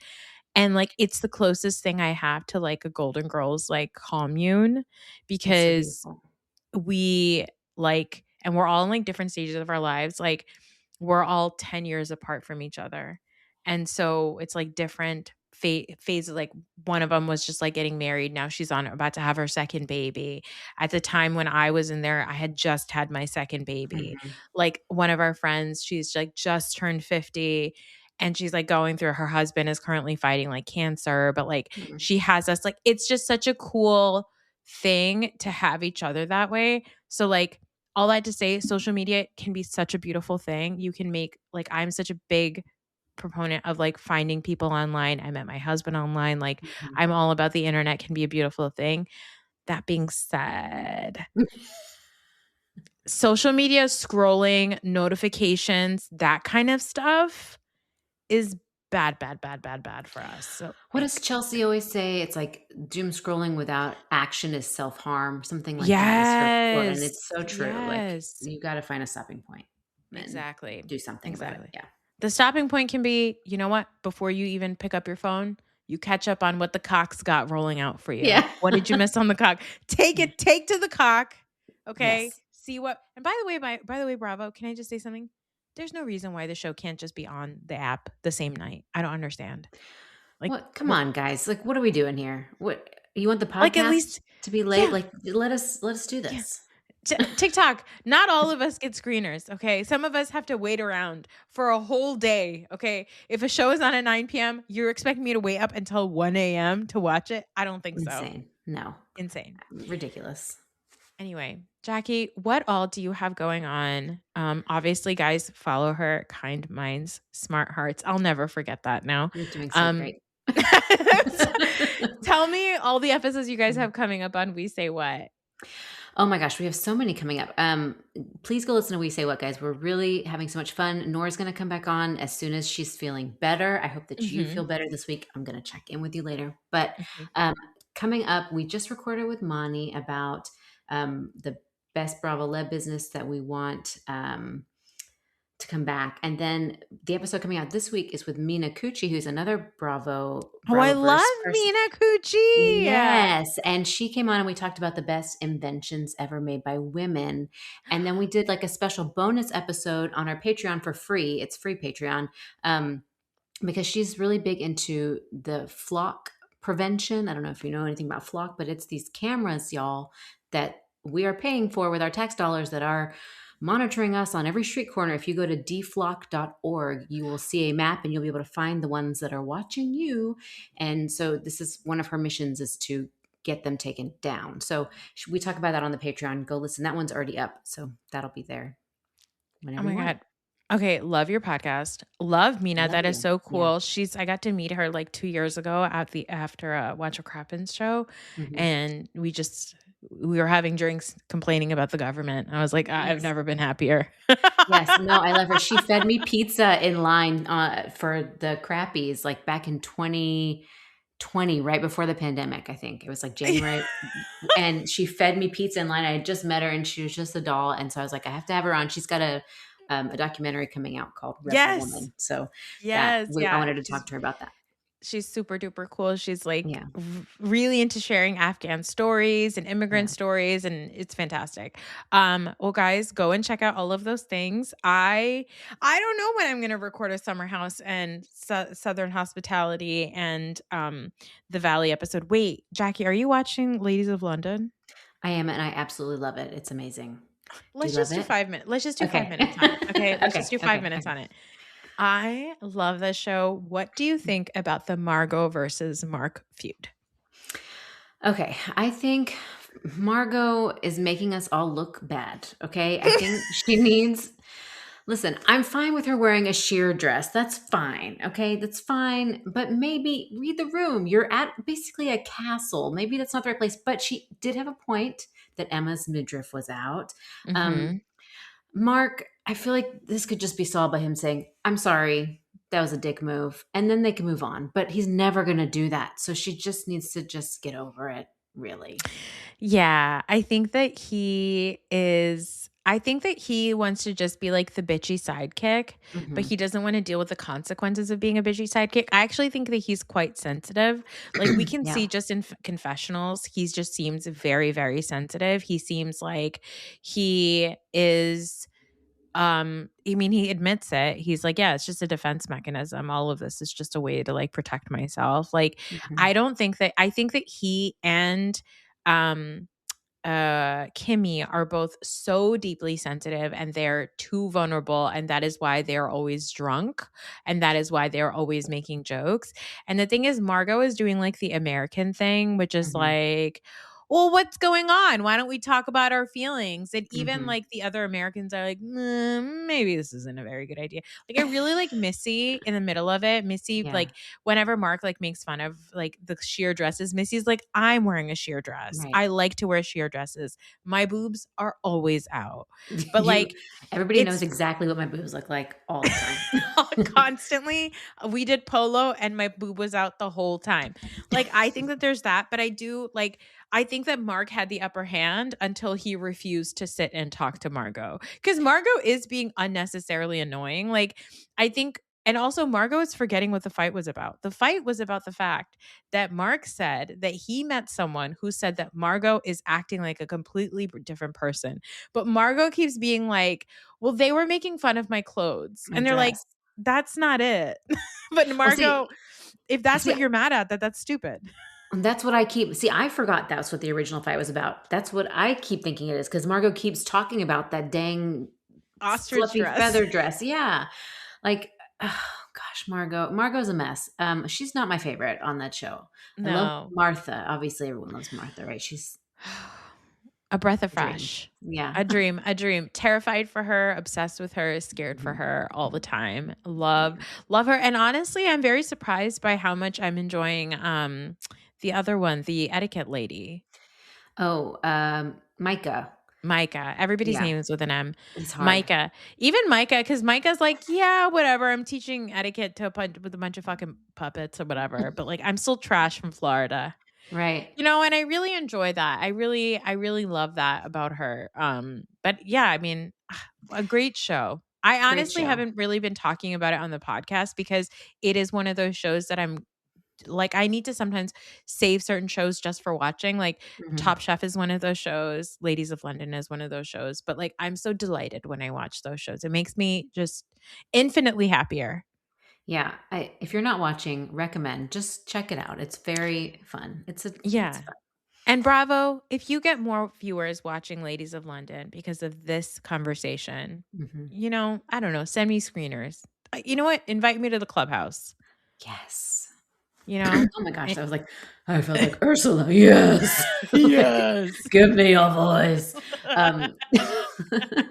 And, like, it's the closest thing I have to, like, a Golden Girls, like, commune That's so because beautiful. we, like and we're all in, like, different stages of our lives, like, we're all 10 years apart from each other, and so it's, like, different phases, like, one of them was just, like, getting married, now she's about to have her 2nd baby. At the time when I was in there, I had just had my 2nd baby. Mhm. Like, one of our friends, she's, like, just turned 50, and she's, like, going through her husband is currently fighting, like, cancer, but, like, Mm. she has us, like it's just such a cool thing to have each other that way. So, like, all that to say, social media can be such a beautiful thing. You can make like, I'm such a big proponent of, like, finding people online. I met my husband online. Like, Mhm. I'm all about the internet can be a beautiful thing. That being said, social media scrolling, notifications, that kind of stuff is bad, bad, bad, bad, bad for us. So, What does Chelsea always say? It's like doom scrolling without action is self-harm. Something like that is her quote, and it's yes, so true. Like yes. you gotta find a stopping point and Exactly, do something about it. exactly. Yeah. The stopping point can be, you know what? Before you even pick up your phone, you catch up on what the cock's got rolling out for you. Yeah. What did you miss on the cock? Yeah. Take to the cock, okay? Yes. See what and by the way, Bravo, can I just say something? There's no reason why the show can't just be on the app the same night. I don't understand. Like, What? Come on, guys. Like, what are we doing here? What you want the at podcast least, to be late? yeah, Like, let us do yeah. this. TikTok, not all of us get screeners, okay? Some of us have to wait around for a whole day, okay? If a show is on at 9 p.m., you're expecting me to wait up until 1 a.m. to watch it? I don't think so. Insane. No. Insane. Ridiculous. Anyway, Jackie, what all do you have going on? Obviously, guys, follow her. Kind minds, smart hearts. I'll never forget that now. You're doing so Um, great. tell me all the episodes you guys have coming up on We Say What. Oh my gosh, we have so many coming up. Please go listen to We Say What, guys. We're really having so much fun. Nora's going to come back on as soon as she's feeling better. I hope that you feel Mhm. better this week. I'm going to check in with you later. But Mhm. um, coming up, we just recorded with Mani about the best Bravo Leb business that we want to come back. And then the episode coming out this week is with Mina Cucci, who's another Oh, I love Bravoverse person. Mina Cucci. Yes, and she came on and we talked about the best inventions ever made by women. And then we did like a special bonus episode on our Patreon for free. It's free Patreon. Because she's really big into the flock prevention. I don't know if you know anything about flock, but it's these cameras, y'all, that we are paying for with our tax dollars that are monitoring us on every street corner. If you go to deflock.org, you will see a map and you'll be able to find the ones that are watching you. And so this is one of her missions, is to get them taken down. So we talk about that on the Patreon. Go listen. That one's already up. So that'll be there Oh whenever my you want. God. Okay, love your podcast. Love Mina. Love That is you. so Yeah. cool. I got to meet her like 2 years ago after a Watch a Crappens show. Mhm. And we were having drinks complaining about the government. I was like, I've Yes. never been happier. Yes, no, I love her. She fed me pizza in line for the crappies like back in 2020, right before the pandemic, I think. It was like January. And she fed me pizza in line. I had just met her and she was just a doll. And so I was like, I have to have her on. She's got a documentary coming out called Rebel Yes. Woman. So Yes. I Yeah. wanted to talk to her about that. She's super duper cool. She's like Yeah. really into sharing Afghan stories and immigrant Yeah. stories, and it's fantastic. Well, guys, go and check out all of those things. I don't know when I'm going to record a Summer House and Southern Hospitality and the Valley episode. Wait, Jackie, are you watching Ladies of London? I am, and I absolutely love it. It's amazing. Do you Let's love just do it? 5 minutes. Let's just do five Okay. minutes on it. Okay, let's just Okay. do five Okay. minutes Okay. on it. I love this show. What do you think about the Margot versus Mark feud? Okay, I think Margot is making us all look bad. Okay, I think she needs. Listen, I'm fine with her wearing a sheer dress. That's fine. Okay, that's fine. But maybe read the room. You're at basically a castle. Maybe that's not the right place. But she did have a point that Emma's midriff was out. Um, Mhm. Mark, I feel like this could just be solved by him saying, "I'm sorry, that was a dick move," and then they can move on. But he's never going to do that. So she just needs to just get over it. Really. Yeah, I think that he wants to just be like the bitchy sidekick, but Hmm. he doesn't want to deal with the consequences of being a bitchy sidekick. I actually think that he's quite sensitive. Like we can Yeah. see just in confessionals, he just seems very, very sensitive. He seems like he is I mean, he admits it. He's like, yeah, it's just a defense mechanism. All of this is just a way to like protect myself. Like, Hmm. I think that he and um Kimmy are both so deeply sensitive and they're too vulnerable, and that is why they're always drunk, and that is why they're always making jokes. And the thing is, Margot is doing like the American thing, which is Hmm. like, well, what's going on? Why don't we talk about our feelings? And even Hmm. like the other Americans are like, maybe this isn't a very good idea. Like I really like Missy in the middle of it. Missy, Yeah. like whenever Mark like makes fun of like the sheer dresses, Missy's like, I'm wearing a sheer dress. Right. I like to wear sheer dresses. My boobs are always out. But You. like Everybody knows it's exactly what my boobs look like all the time. constantly we did polo and my boob was out the whole time. Like I think that there's that, but I think that Mark had the upper hand until he refused to sit and talk to Margot. Because Margot is being unnecessarily annoying. Like, I think, and also Margot is forgetting what the fight was about. The fight was about the fact that Mark said that he met someone who said that Margot is acting like a completely different person. But Margot keeps being like, well, they were making fun of my clothes. My And they're like, dress. that's not it. But Well, see, Margot if that's See, what you're mad at, that's stupid. that's what I keep. See, I forgot that's what the original fight was about. That's what I keep thinking it is because Margot keeps talking about that dang Ostrich fluffy dress. feather dress. Yeah, like, oh, gosh, Margot. Margot's a mess. She's not my favorite on that show. I love No. Martha. Obviously, everyone loves Martha, right? She's A breath of a dream. fresh. Yeah. A dream, a dream. Terrified for her, obsessed with her, scared for Mhm. her all the time. Yeah. Love her. And honestly, I'm very surprised by how much I'm enjoying the other one, the etiquette lady. Oh, Micah. Micah. Everybody's Yeah, name is with an M. it's hard. Micah. Even Micah, because Micah's like, yeah, whatever. I'm teaching etiquette to with a bunch of fucking puppets or whatever. But like, I'm still trash from Florida. Right. And I really enjoy that. I really love that about her. But yeah, I mean, a great show. I Great honestly show. haven't really been talking about it on the podcast because it is one of those shows that I'm like, I need to sometimes save certain shows just for watching. Like Mhm. Top Chef is one of those shows, Ladies of London is one of those shows, but like I'm so delighted when I watch those shows. It makes me just infinitely happier. Yeah, if you're not watching, recommend. Just check it out. It's very fun. It's Yeah. fun. And bravo, if you get more viewers watching Ladies of London because of this conversation, Mhm. I don't know, send me screeners. You know what? Invite me to the clubhouse, Yes. you know? Oh my gosh, Eh, that was like I felt like Ursula. Yes. Like, yes. give me a voice. Um, No,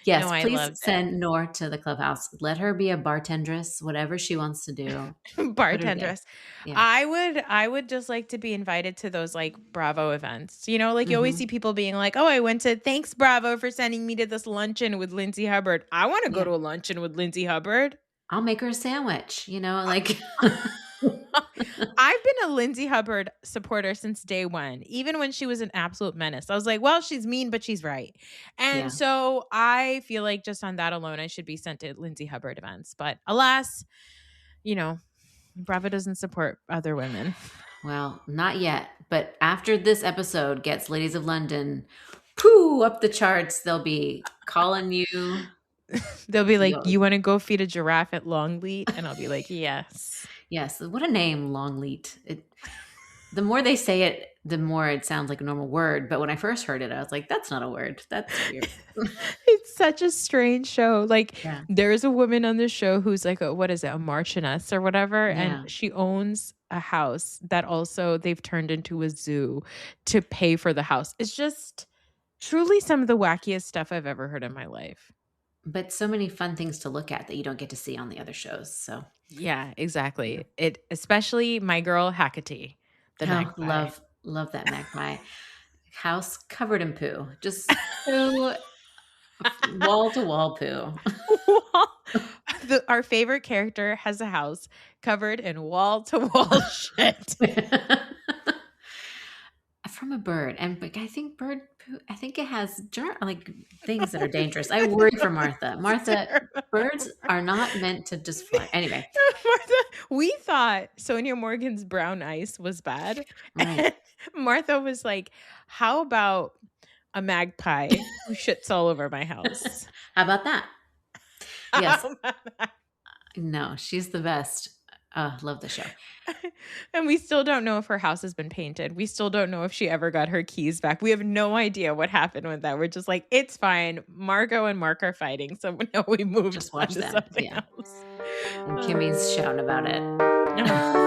yes, I please loved it. send Nor to the clubhouse. Let her be a bartendress, whatever she wants to do. Put her there. Bartendress. Yeah. I would just like to be invited to those like Bravo events. Like you always Mhm. see people being like, "Oh, I went to thanks Bravo for sending me to this luncheon with Lindsay Hubbard." I want to go Yeah. to a luncheon with Lindsay Hubbard. I'll make her a sandwich, like I've been a Lindsay Hubbard supporter since day one, even when she was an absolute menace. I was like, well, she's mean, but she's right. And Yeah. so I feel like just on that alone, I should be sent to Lindsay Hubbard events. But alas, you know, Bravo doesn't support other women. Well, not yet, but after this episode gets Ladies of London, poo, up the charts, they'll be calling you. They'll be like, Yo, you want to go feed a giraffe at Longleat? And I'll be like, yes. yes, what a name, Longleat. The more they say it, the more it sounds like a normal word. But when I first heard it, I was like, that's not a word. That's weird. It's such a strange show. Like Yeah. there's a woman on the show who's like what is it, a Marchioness or whatever, and Yeah. she owns a house that also they've turned into a zoo to pay for the house. It's just truly some of the wackiest stuff I've ever heard in my life. But so many fun things to look at that you don't get to see on the other shows. So, Yeah, yeah. exactly. It especially my girl Hecate, the Oh, magpie. love that magpie. House covered in poo. Just poo, wall to wall poo. Our favorite character has a house covered in wall to wall shit. From a bird, and but I think bird poo. I think it has like things that are dangerous. I worry for Martha. Martha, birds are not meant to just fly. Anyway, Martha, we thought Sonia Morgan's brown ice was bad. right? And Martha was like, how about a magpie who shits all over my house? How about that? Yes. How about that? No, she's the best. Love the show. And we still don't know if her house has been painted. We still don't know if she ever got her keys back. We have no idea what happened with that. We're just like, it's fine. Margot and Mark are fighting. So no, we moved Just on watch to them. something Yeah. else. And Kimmy's shouting about it. Oh.